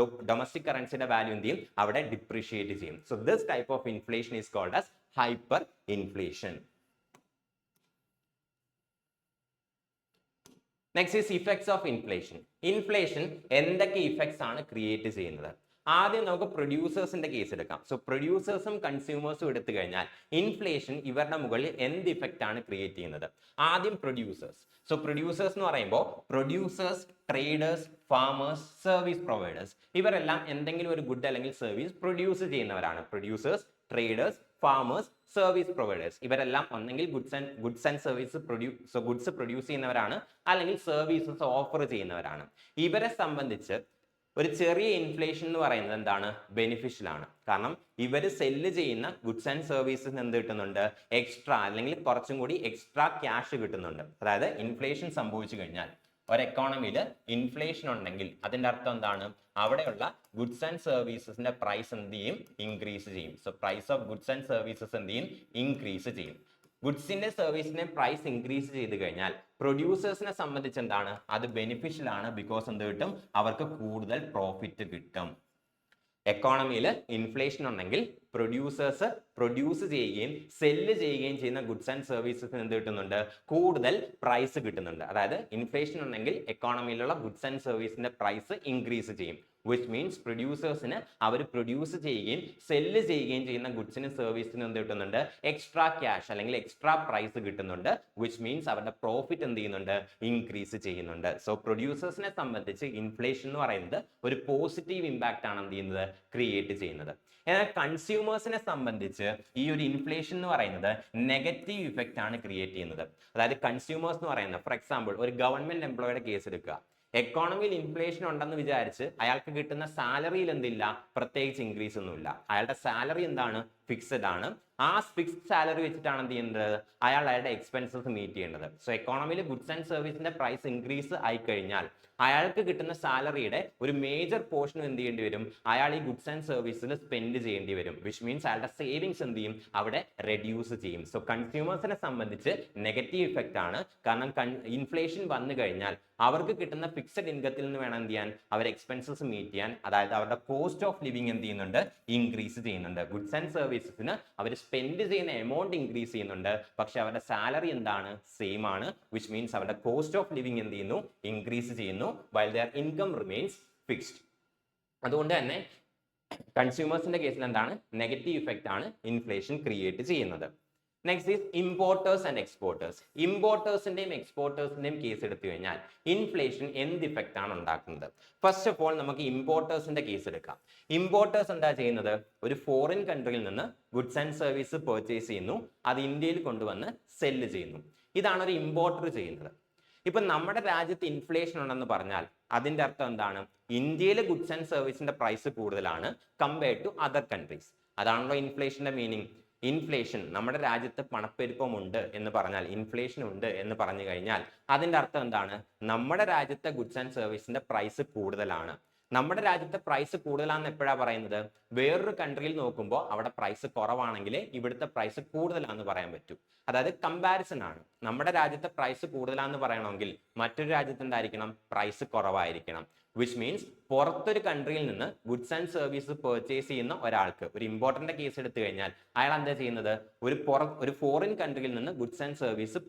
ഡൊമസ്റ്റിക് കറൻസിയുടെ വാല്യൂ എന്ത് ചെയ്യും? അവിടെ ഡിപ്രീഷിയേറ്റ് ചെയ്യും. So this type of inflation is called as hyper inflation. Next is effects of inflation. Inflation എന്തൊക്കെ ഇഫക്ട്സ് ആണ് ക്രിയേറ്റ് ചെയ്യുന്നത്? ആദ്യം നമുക്ക് പ്രൊഡ്യൂസേഴ്സിന്റെ കേസ് എടുക്കാം. സോ പ്രൊഡ്യൂസേഴ്സും കൺസ്യൂമേഴ്സും എടുത്തു കഴിഞ്ഞാൽ ഇൻഫ്ലേഷൻ ഇവരുടെ മുകളിൽ എന്ത് ഇഫക്റ്റ് ആണ് ക്രിയേറ്റ് ചെയ്യുന്നത്? ആദ്യം പ്രൊഡ്യൂസേഴ്സ്. സോ പ്രൊഡ്യൂസേഴ്സ് എന്ന് പറയുമ്പോൾ producers, traders, farmers, service providers, ഇവരെല്ലാം എന്തെങ്കിലും ഒരു ഗുഡ് അല്ലെങ്കിൽ സർവീസ് പ്രൊഡ്യൂസ് ചെയ്യുന്നവരാണ്. Producers, traders, farmers, service providers, ഇവരെല്ലാം ഒന്നെങ്കിൽ goods and service goods produce ചെയ്യുന്നവരാണ്, അല്ലെങ്കിൽ സർവീസസ് ഓഫർ ചെയ്യുന്നവരാണ്. ഇവരെ സംബന്ധിച്ച് ഒരു ചെറിയ ഇൻഫ്ലേഷൻ എന്ന് പറയുന്നത് എന്താണ്? ബെനിഫിഷ്യൽ ആണ്. കാരണം ഇവർ സെല്ല് ചെയ്യുന്ന ഗുഡ്സ് ആൻഡ് സർവീസസ് എന്ത് കിട്ടുന്നുണ്ട്? എക്സ്ട്രാ അല്ലെങ്കിൽ കുറച്ചും കൂടി എക്സ്ട്രാ ക്യാഷ് കിട്ടുന്നുണ്ട്. അതായത് ഇൻഫ്ലേഷൻ സംഭവിച്ചു കഴിഞ്ഞാൽ, ഒരു എക്കോണമിയിൽ ഇൻഫ്ലേഷൻ ഉണ്ടെങ്കിൽ അതിന്റെ അർത്ഥം എന്താണ്? അവിടെയുള്ള ഗുഡ്സ് ആൻഡ് സർവീസസിന്റെ പ്രൈസ് എന്ത് ചെയ്യും? ഇൻക്രീസ് ചെയ്യും. So price of goods and services എന്ത് ചെയ്യും? ഇൻക്രീസ് ചെയ്യും. ഗുഡ്സിന്റെ സർവീസിന്റെ പ്രൈസ് ഇൻക്രീസ് ചെയ്ത് കഴിഞ്ഞാൽ പ്രൊഡ്യൂസേഴ്സിനെ സംബന്ധിച്ച് എന്താണ്? അത് ബെനിഫിഷ്യൽ ആണ്. ബിക്കോസ് എന്ത് കിട്ടും? അവർക്ക് കൂടുതൽ പ്രോഫിറ്റ് കിട്ടും. എക്കോണമിയിൽ ഇൻഫ്ലേഷൻ ഉണ്ടെങ്കിൽ പ്രൊഡ്യൂസേഴ്സ് പ്രൊഡ്യൂസ് ചെയ്യുകയും സെല്ല് ചെയ്യുകയും ചെയ്യുന്ന ഗുഡ്സ് ആൻഡ് സർവീസസിന് എന്ത് കിട്ടുന്നുണ്ട്? കൂടുതൽ പ്രൈസ് കിട്ടുന്നുണ്ട്. അതായത് ഇൻഫ്ലേഷൻ ഉണ്ടെങ്കിൽ എക്കോണമിയിലുള്ള ഗുഡ്സ് ആൻഡ് സർവീസിന്റെ പ്രൈസ് ഇൻക്രീസ് ചെയ്യും. വിച്ച് മീൻസ് പ്രൊഡ്യൂസേഴ്സിന് അവർ പ്രൊഡ്യൂസ് ചെയ്യുകയും സെല്ല് ചെയ്യുകയും ചെയ്യുന്ന ഗുഡ്സിനും സർവീസിനും എന്ത് കിട്ടുന്നുണ്ട്? എക്സ്ട്രാ ക്യാഷ് അല്ലെങ്കിൽ എക്സ്ട്രാ പ്രൈസ് കിട്ടുന്നുണ്ട്. വിച്ച് മീൻസ് അവരുടെ പ്രോഫിറ്റ് എന്ത് ചെയ്യുന്നുണ്ട്? ഇൻക്രീസ് ചെയ്യുന്നുണ്ട്. സോ പ്രൊഡ്യൂസേഴ്സിനെ സംബന്ധിച്ച് ഇൻഫ്ലേഷൻ എന്ന് പറയുന്നത് ഒരു പോസിറ്റീവ് ഇമ്പാക്റ്റ് ആണ് എന്ത് ചെയ്യുന്നത്? ക്രിയേറ്റ് ചെയ്യുന്നത്. എന്നാൽ കൺസ്യൂമേഴ്സിനെ സംബന്ധിച്ച് ഈ ഒരു ഇൻഫ്ലേഷൻ എന്ന് പറയുന്നത് നെഗറ്റീവ് ഇഫക്റ്റ് ആണ് ക്രിയേറ്റ് ചെയ്യുന്നത്. അതായത് കൺസ്യൂമേഴ്സ് എന്ന് പറയുന്നത്, ഫോർ എക്സാമ്പിൾ ഒരു ഗവൺമെന്റ് എംപ്ലോയിയുടെ കേസ് എടുക്കുക. എക്കോണമിയിൽ ഇൻഫ്ലേഷൻ ഉണ്ടെന്ന് വിചാരിച്ച് അയാൾക്ക് കിട്ടുന്ന സാലറിയിൽ എന്തില്ല? പ്രത്യേകിച്ച് ഇൻക്രീസ് ഒന്നുമില്ല. അയാളുടെ സാലറി എന്താണ്? ഫിക്സഡ് ആണ്. ആ ഫിക്സ്ഡ് സാലറി വെച്ചിട്ടാണ് എന്ത് ചെയ്യുന്നത്? അയാളുടെ എക്സ്പെൻസസ് മീറ്റ് ചെയ്യേണ്ടത്. സോ എക്കോണമിയിൽ ഗുഡ്സ് ആൻഡ് സർവീസിന്റെ പ്രൈസ് ഇൻക്രീസ് ആയി കഴിഞ്ഞാൽ അയാൾക്ക് കിട്ടുന്ന സാലറിയുടെ ഒരു മേജർ പോർഷൻ എന്ത് ചെയ്യേണ്ടി വരും? അയാൾ ഈ ഗുഡ്സ് ആൻഡ് സർവീസിൽ സ്പെൻഡ് ചെയ്യേണ്ടി വരും. വിച്ച് മീൻസ് അയാളുടെ സേവിങ്സ് എന്ത് ചെയ്യും? അവിടെ റെഡ്യൂസ് ചെയ്യും. സോ കൺസ്യൂമേഴ്സിനെ സംബന്ധിച്ച് നെഗറ്റീവ് ഇഫക്റ്റ് ആണ്. കാരണം ഇൻഫ്ലേഷൻ വന്നു കഴിഞ്ഞാൽ അവർക്ക് കിട്ടുന്ന ഫിക്സഡ് ഇൻകത്തിൽ നിന്ന് വേണം എന്ത് ചെയ്യാൻ? അവർ എക്സ്പെൻസസ് മീറ്റ് ചെയ്യാൻ. അതായത് അവരുടെ കോസ്റ്റ് ഓഫ് ലിവിങ് എന്ത് ചെയ്യുന്നുണ്ട്? ഇൻക്രീസ് ചെയ്യുന്നുണ്ട്. ഗുഡ്സ് ആൻഡ് സർവീസസിന് അവർ സ്പെൻഡ് ചെയ്യുന്ന എമൗണ്ട് ഇൻക്രീസ് ചെയ്യുന്നുണ്ട്. പക്ഷെ അവരുടെ സാലറി എന്താണ്? സെയിം ആണ്. വിച്ച് മീൻസ് അവരുടെ കോസ്റ്റ് ഓഫ് ലിവിങ് എന്ത് ചെയ്യുന്നു? ഇൻക്രീസ് ചെയ്യുന്നു. while their income remains fixed. അതുകൊണ്ട് തന്നെ കൺസ്യൂമേഴ്സിന്റെ കേസിൽ എന്താണ്? നെഗറ്റീവ് ഇഫക്റ്റ് ആണ് ഇൻഫ്ലേഷൻ ക്രിയേറ്റ് ചെയ്യുന്നത്. Next is importers and exporters. ഇമ്പോർട്ടേഴ്സിന്റെയും എക്സ്പോർട്ടേഴ്സിന്റെയും കേസ് എടുത്തു കഴിഞ്ഞാൽ ഇൻഫ്ലേഷൻ എന്ത് ഇഫക്റ്റ് ആണ് ഉണ്ടാക്കുന്നത്? ഫസ്റ്റ് ഓഫ് ഓൾ നമുക്ക് ഇമ്പോർട്ടേഴ്സിന്റെ കേസ് എടുക്കാം. ഇമ്പോർട്ടേഴ്സ് എന്താ ചെയ്യുന്നത്? ഒരു ഫോറിൻ കൺട്രിയിൽ നിന്ന് ഗുഡ്സ് ആൻഡ് സർവീസ് പർച്ചേസ് ചെയ്യുന്നു, അത് ഇന്ത്യയിൽ കൊണ്ടുവന്ന് സെല്ല് ചെയ്യുന്നു. ഇതാണ് ഒരു ഇമ്പോർട്ടർ ചെയ്യുന്നത്. ഇപ്പൊ നമ്മുടെ രാജ്യത്ത് ഇൻഫ്ലേഷൻ ഉണ്ടെന്ന് പറഞ്ഞാൽ അതിന്റെ അർത്ഥം എന്താണ്? ഇന്ത്യയിലെ ഗുഡ്സ് ആൻഡ് സർവീസിന്റെ പ്രൈസ് കൂടുതലാണ് കമ്പയർഡ് ടു അതർ കൺട്രീസ്. അതാണല്ലോ ഇൻഫ്ലേഷന്റെ മീനിങ്. ഇൻഫ്ലേഷൻ, നമ്മുടെ രാജ്യത്ത് പണപ്പെരുപ്പം ഉണ്ട് എന്ന് പറഞ്ഞാൽ, ഇൻഫ്ലേഷൻ ഉണ്ട് എന്ന് പറഞ്ഞു കഴിഞ്ഞാൽ അതിന്റെ അർത്ഥം എന്താണ്? നമ്മുടെ രാജ്യത്തെ ഗുഡ്സ് ആൻഡ് സർവീസിന്റെ പ്രൈസ് കൂടുതലാണ്. നമ്മുടെ രാജ്യത്തെ പ്രൈസ് കൂടുതലാണെന്ന് എപ്പോഴാണ് പറയുന്നത്? വേറൊരു കൺട്രിയിൽ നോക്കുമ്പോൾ അവിടെ പ്രൈസ് കുറവാണെങ്കിൽ ഇവിടുത്തെ പ്രൈസ് കൂടുതലാണെന്ന് പറയാൻ പറ്റും. അതായത് കമ്പാരിസൺ ആണ്. നമ്മുടെ രാജ്യത്തെ പ്രൈസ് കൂടുതലാണെന്ന് പറയണമെങ്കിൽ മറ്റൊരു രാജ്യത്ത് എന്തായിരിക്കണം? പ്രൈസ് കുറവായിരിക്കണം. വിച്ച് മീൻസ് പുറത്തൊരു കൺട്രിയിൽ നിന്ന് ഗുഡ്സ് ആൻഡ് സർവീസ് പർച്ചേസ് ചെയ്യുന്ന ഒരാൾക്ക്, ഒരു ഇമ്പോർട്ടന്റ് കേസ് എടുത്തു കഴിഞ്ഞാൽ അയാൾ എന്താ ചെയ്യുന്നത്? ഒരു ഫോറിൻ കൺട്രിയിൽ നിന്ന് ഗുഡ്സ് ആൻഡ് സർവീസ്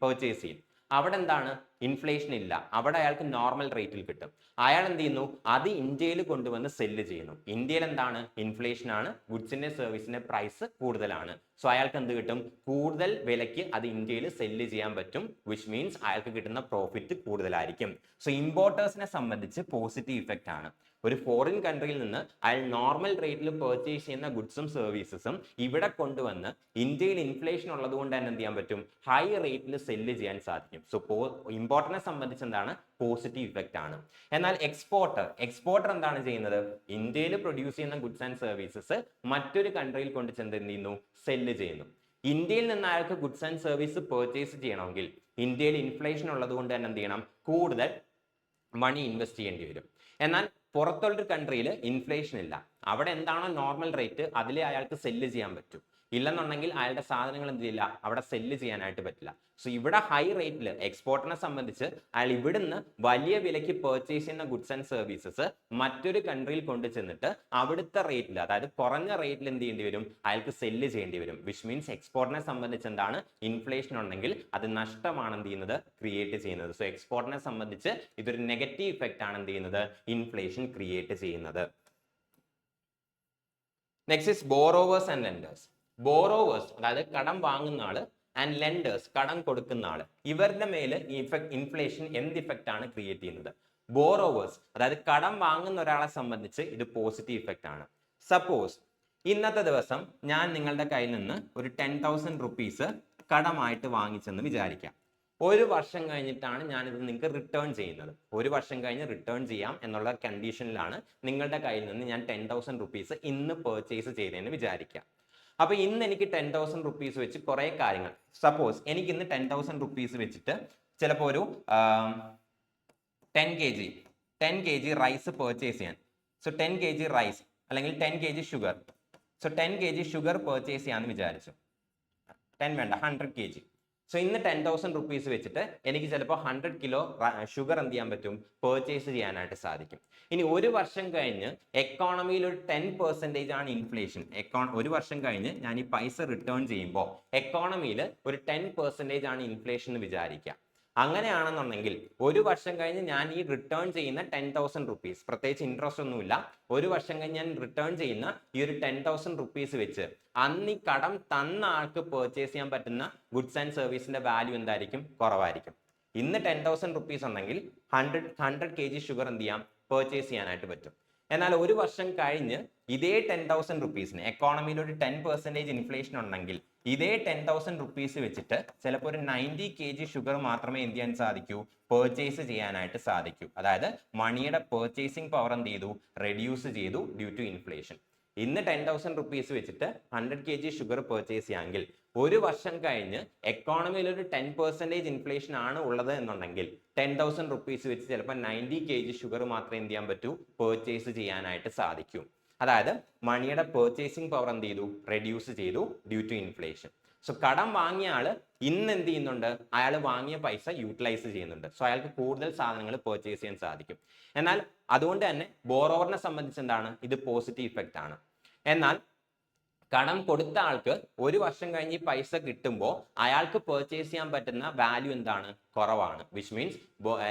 പർച്ചേസ് ചെയ്യും. അവിടെ എന്താണ്? ഇൻഫ്ലേഷൻ ഇല്ല. അവിടെ അയാൾക്ക് നോർമൽ റേറ്റിൽ കിട്ടും. അയാൾ എന്ത് ചെയ്യുന്നു? അത് ഇന്ത്യയിൽ കൊണ്ടുവന്ന് സെല്ല് ചെയ്യുന്നു. ഇന്ത്യയിൽ എന്താണ്? ഇൻഫ്ലേഷൻ ആണ്, ഗുഡ്സിന്റെ സർവീസിന്റെ പ്രൈസ് കൂടുതലാണ്. സോ അയാൾക്ക് എന്ത് കിട്ടും? കൂടുതൽ വിലയ്ക്ക് അത് ഇന്ത്യയിൽ സെല്ല് ചെയ്യാൻ പറ്റും. വിച്ച് മീൻസ് അയാൾക്ക് കിട്ടുന്ന പ്രോഫിറ്റ് കൂടുതലായിരിക്കും. സോ ഇമ്പോർട്ടേഴ്സിനെ സംബന്ധിച്ച് പോസിറ്റീവ് ഇഫക്റ്റ് ആണ്. ഒരു ഫോറിൻ കൺട്രിയിൽ നിന്ന് അയാൾ നോർമൽ റേറ്റിൽ പർച്ചേസ് ചെയ്യുന്ന ഗുഡ്സും സർവീസസും ഇവിടെ കൊണ്ടുവന്ന് ഇന്ത്യയിൽ ഇൻഫ്ലേഷൻ ഉള്ളത് കൊണ്ട് തന്നെ എന്ത് ചെയ്യാൻ പറ്റും? ഹൈ റേറ്റിൽ സെല്ല് ചെയ്യാൻ സാധിക്കും. സോ ഇമ്പോർട്ടറിനെ സംബന്ധിച്ച് എന്താണ്? പോസിറ്റീവ് ഇഫക്റ്റ് ആണ്. എന്നാൽ എക്സ്പോർട്ടർ എന്താണ് ചെയ്യുന്നത്? ഇന്ത്യയിൽ പ്രൊഡ്യൂസ് ചെയ്യുന്ന ഗുഡ്സ് ആൻഡ് സർവീസസ് മറ്റൊരു കൺട്രിയിൽ കൊണ്ട് ചെന്ന് എന്ത് ചെയ്യുന്നു? സെല്ല് ചെയ്യുന്നു. ഇന്ത്യയിൽ നിന്ന് അയാൾക്ക് ഗുഡ്സ് ആൻഡ് സർവീസ് പർച്ചേസ് ചെയ്യണമെങ്കിൽ ഇന്ത്യയിൽ ഇൻഫ്ലേഷൻ ഉള്ളത് കൊണ്ട് തന്നെ എന്ത് ചെയ്യണം? കൂടുതൽ മണി ഇൻവെസ്റ്റ് ചെയ്യേണ്ടി വരും. എന്നാൽ പുറത്തുള്ളൊരു കൺട്രിയിൽ ഇൻഫ്ലേഷൻ ഇല്ല. അവിടെ എന്താണോ നോർമൽ റേറ്റ് അതിലേ അയാൾക്ക് സെല്ല് ചെയ്യാൻ പറ്റും. ഇല്ലെന്നുണ്ടെങ്കിൽ അയാളുടെ സാധനങ്ങൾ എന്ത് ചെയ്യില്ല? അവിടെ സെല്ല് ചെയ്യാനായിട്ട് പറ്റില്ല. സോ ഇവിടെ ഹൈ റേറ്റിൽ എക്സ്പോർട്ടിനെ സംബന്ധിച്ച് അയാൾ ഇവിടുന്ന് വലിയ വിലയ്ക്ക് പർച്ചേസ് ചെയ്യുന്ന ഗുഡ്സ് ആൻഡ് സർവീസസ് മറ്റൊരു കൺട്രിയിൽ കൊണ്ടു ചെന്നിട്ട് അവിടുത്തെ റേറ്റിൽ, അതായത് കുറഞ്ഞ റേറ്റിൽ എന്ത് ചെയ്യേണ്ടി വരും? അയാൾക്ക് സെല്ല് ചെയ്യേണ്ടി വരും. വിച്ച് മീൻസ് എക്സ്പോർട്ടിനെ സംബന്ധിച്ച് എന്താണ്? ഇൻഫ്ലേഷൻ ഉണ്ടെങ്കിൽ അത് നഷ്ടമാണ് എന്ത് ചെയ്യുന്നത്? ക്രിയേറ്റ് ചെയ്യുന്നത്. സോ എക്സ്പോർട്ടിനെ സംബന്ധിച്ച് ഇതൊരു നെഗറ്റീവ് ഇഫക്റ്റ് ആണ് എന്ത് ചെയ്യുന്നത്? ഇൻഫ്ലേഷൻ ക്രിയേറ്റ് ചെയ്യുന്നത്. Next is borrowers and lenders. Borrowers അതായത് കടം വാങ്ങുന്ന ആള് ആൻഡ് ലെൻഡേഴ്സ് കടം കൊടുക്കുന്ന ആള്, ഇവരുടെ മേല് ഇൻഫ്ലേഷൻ എന്ത് ഇഫക്റ്റ് ആണ് ക്രിയേറ്റ് ചെയ്യുന്നത്? ബോറോവേഴ്സ് അതായത് കടം വാങ്ങുന്ന ഒരാളെ സംബന്ധിച്ച് ഇത് പോസിറ്റീവ് ഇഫക്റ്റ് ആണ്. സപ്പോസ് ഇന്നത്തെ ദിവസം ഞാൻ നിങ്ങളുടെ കയ്യിൽ നിന്ന് ഒരു 10,000 റുപ്പീസ് കടമായിട്ട് വാങ്ങിച്ചെന്ന് വിചാരിക്കാം. ഒരു വർഷം കഴിഞ്ഞിട്ടാണ് ഞാനിത് നിങ്ങൾക്ക് റിട്ടേൺ ചെയ്യുന്നത്. ഒരു വർഷം കഴിഞ്ഞ് റിട്ടേൺ ചെയ്യാം എന്നുള്ള കണ്ടീഷനിലാണ് നിങ്ങളുടെ കയ്യിൽ നിന്ന് ഞാൻ 10,000 റുപ്പീസ് ഇന്ന് പർച്ചേസ് ചെയ്തതെന്ന് വിചാരിക്കാം. അപ്പൊ ഇന്ന് എനിക്ക് 10,000 റുപ്പീസ് വെച്ച് കുറെ കാര്യങ്ങൾ, സപ്പോസ് എനിക്ക് ഇന്ന് 10,000 റുപ്പീസ് വെച്ചിട്ട് ചിലപ്പോൾ ഒരു 10 kg റൈസ് പർച്ചേസ് ചെയ്യാൻ. സോ 10 kg റൈസ് അല്ലെങ്കിൽ 10 kg sugar. So 10 kg sugar purchase ചെയ്യാന്ന് വിചാരിച്ചു. 10 വേണ്ട, 100 kg. സോ ഇന്ന് 10,000 റുപ്പീസ് വെച്ചിട്ട് എനിക്ക് ചിലപ്പോൾ 100 കിലോ ഷുഗർ എന്ത് ചെയ്യാൻ പറ്റും, പെർച്ചേസ് ചെയ്യാനായിട്ട് സാധിക്കും. ഇനി ഒരു വർഷം കഴിഞ്ഞ് എക്കോണമിയിൽ ഒരു 10% ആണ് ഇൻഫ്ലേഷൻ. ഒരു വർഷം കഴിഞ്ഞ് ഞാൻ ഈ പൈസ റിട്ടേൺ ചെയ്യുമ്പോൾ എക്കോണമിയിൽ ഒരു 10% ആണ് ഇൻഫ്ലേഷൻ എന്ന് വിചാരിക്കാം. അങ്ങനെയാണെന്നുണ്ടെങ്കിൽ ഒരു വർഷം കഴിഞ്ഞ് ഞാൻ ഈ റിട്ടേൺ ചെയ്യുന്ന 10,000 റുപ്പീസ്, പ്രത്യേകിച്ച് ഇൻട്രസ്റ്റ് ഒന്നുമില്ല, ഒരു വർഷം കഴിഞ്ഞ് ഞാൻ റിട്ടേൺ ചെയ്യുന്ന ഈ ഒരു 10,000 റുപ്പീസ് വെച്ച് അന്ന് ഈ കടം തന്ന ആൾക്ക് പെർച്ചേസ് ചെയ്യാൻ പറ്റുന്ന ഗുഡ്സ് ആൻഡ് സർവീസിന്റെ വാല്യൂ എന്തായിരിക്കും, കുറവായിരിക്കും. ഇന്ന് 10,000 റുപ്പീസ് ഉണ്ടെങ്കിൽ 100 kg ഷുഗർ എന്ത് ചെയ്യാം, പെർച്ചേസ് ചെയ്യാനായിട്ട് പറ്റും. എന്നാൽ ഒരു വർഷം കഴിഞ്ഞ് ഇതേ 10,000 റുപ്പീസിന് എക്കോണമിയിൽ ഒരു 10% ഇൻഫ്ലേഷൻ ഉണ്ടെങ്കിൽ ഇതേ 10,000 റുപ്പീസ് വെച്ചിട്ട് ചിലപ്പോൾ ഒരു 90 kg ഷുഗർ മാത്രമേ എന്ത് ചെയ്യാൻ സാധിക്കൂ, പെർച്ചേസ് ചെയ്യാനായിട്ട് സാധിക്കൂ. അതായത് മണിയുടെ പെർച്ചേസിംഗ് പവർ എന്ത് ചെയ്തു, റെഡ്യൂസ് ചെയ്തു ഡ്യൂ ടു ഇൻഫ്ലേഷൻ. ഇന്ന് 10,000 റുപ്പീസ് വെച്ചിട്ട് 100 kg ഷുഗർ പെർച്ചേസ് ചെയ്യാമെങ്കിൽ ഒരു വർഷം കഴിഞ്ഞ് എക്കോണമിയിൽ ഒരു 10% ഇൻഫ്ലേഷൻ ആണ് ഉള്ളത് എന്നുണ്ടെങ്കിൽ 10,000 റുപ്പീസ് വെച്ച് ചിലപ്പോൾ 90 kg ഷുഗർ മാത്രമേ എന്ത് ചെയ്യാൻ പറ്റൂ, പെർച്ചേസ് ചെയ്യാനായിട്ട് സാധിക്കൂ. അതായത് മണിയുടെ പെർച്ചേസിംഗ് പവർ എന്ത് ചെയ്തു, റെഡ്യൂസ് ചെയ്തു ഡ്യൂ ടു ഇൻഫ്ലേഷൻ. സോ കടം വാങ്ങിയ ആള് ഇന്ന് എന്ത് ചെയ്യുന്നുണ്ട്, അയാൾ വാങ്ങിയ പൈസ യൂട്ടിലൈസ് ചെയ്യുന്നുണ്ട്. സോ അയാൾക്ക് കൂടുതൽ സാധനങ്ങൾ പെർച്ചേസ് ചെയ്യാൻ സാധിക്കും. എന്നാൽ അതുകൊണ്ട് തന്നെ ബോറോവറിനെ സംബന്ധിച്ച് എന്താണ്, ഇത് പോസിറ്റീവ് ഇഫക്റ്റ് ആണ്. എന്നാൽ കടം കൊടുത്ത ആൾക്ക് ഒരു വർഷം കഴിഞ്ഞ് പൈസ കിട്ടുമ്പോൾ അയാൾക്ക് പെർച്ചേസ് ചെയ്യാൻ പറ്റുന്ന വാല്യൂ എന്താണ്, കുറവാണ്. വിച്ച് മീൻസ്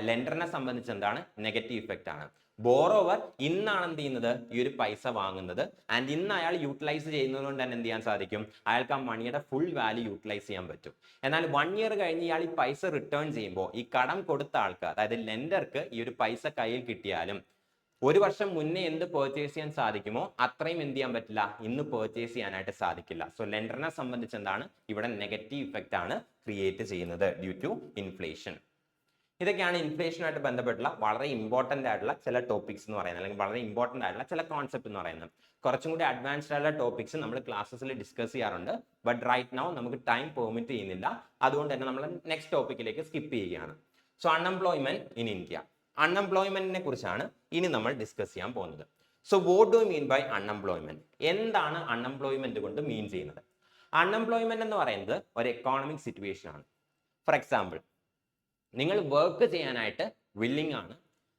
ലെൻഡറിനെ സംബന്ധിച്ച് എന്താണ്, നെഗറ്റീവ് ഇഫക്റ്റ് ആണ്. ബോറോവർ ഇന്നാണ് എന്ത് ചെയ്യുന്നത്, ഈ ഒരു പൈസ വാങ്ങുന്നത്, ആൻഡ് ഇന്ന് അയാൾ യൂട്ടിലൈസ് ചെയ്യുന്നത് കൊണ്ട് തന്നെ എന്ത് ചെയ്യാൻ സാധിക്കും, അയാൾക്ക് ആ മണിയുടെ ഫുൾ വാല്യൂ യൂട്ടിലൈസ് ചെയ്യാൻ പറ്റും. എന്നാൽ 1 ഇയർ കഴിഞ്ഞ് ഇയാൾ ഈ പൈസ റിട്ടേൺ ചെയ്യുമ്പോൾ ഈ കടം കൊടുത്ത ആൾക്ക്, അതായത് ലെൻഡർക്ക് ഈ ഒരു പൈസ കയ്യിൽ കിട്ടിയാലും ഒരു വർഷം മുന്നേ എന്ത് പെർച്ചേസ് ചെയ്യാൻ സാധിക്കുമോ അത്രയും എന്ത് ചെയ്യാൻ പറ്റില്ല, ഇന്ന് പെർച്ചേസ് ചെയ്യാനായിട്ട് സാധിക്കില്ല. സോ ലെൻഡറിനെ സംബന്ധിച്ച് എന്താണ്, ഇവിടെ നെഗറ്റീവ് ഇഫക്റ്റ് ആണ് ക്രിയേറ്റ് ചെയ്യുന്നത് ഡ്യൂ ടു ഇൻഫ്ലേഷൻ. ഇതൊക്കെയാണ് ഇൻഫ്ലേഷനുമായിട്ട് ബന്ധപ്പെട്ടുള്ള വളരെ ഇമ്പോർട്ടന്റ് ആയിട്ടുള്ള ചില ടോപ്പിക്സ് എന്ന് പറയുന്നത്, അല്ലെങ്കിൽ വളരെ ഇമ്പോർട്ടന്റ് ആയിട്ടുള്ള ചില കോൺസെപ്റ്റ് എന്ന് പറയുന്നത്. കുറച്ചും കൂടി അഡ്വാൻസ്ഡ് ആയിട്ടുള്ള ടോപ്പിക്സ് നമ്മൾ ക്ലാസ്സസിൽ ഡിസ്കസ് ചെയ്യാറുണ്ട്. ബട്ട് റൈറ്റ് നൗ നമുക്ക് ടൈം പെർമിറ്റ് ചെയ്യുന്നില്ല. അതുകൊണ്ട് തന്നെ നമ്മൾ നെക്സ്റ്റ് ടോപ്പിക്കിലേക്ക് സ്കിപ്പ് ചെയ്യുകയാണ്. So unemployment in India. അൺഎംപ്ലോയ്മെന്റിനെ കുറിച്ചാണ് ഇനി നമ്മൾ ഡിസ്കസ് ചെയ്യാൻ പോകുന്നത്. So what do mean by unemployment? എന്താണ് അൺഎംപ്ലോയ്മെന്റ് കൊണ്ട് മീൻ ചെയ്യുന്നത്? അൺഎംപ്ലോയ്മെന്റ് എന്ന് പറയുന്നത് ഒരു എക്കോണമിക് സിറ്റുവേഷൻ ആണ്. ഫോർ എക്സാമ്പിൾ, നിങ്ങൾ വർക്ക് ചെയ്യാനായിട്ട് വില്ലിംഗ് ആണ്,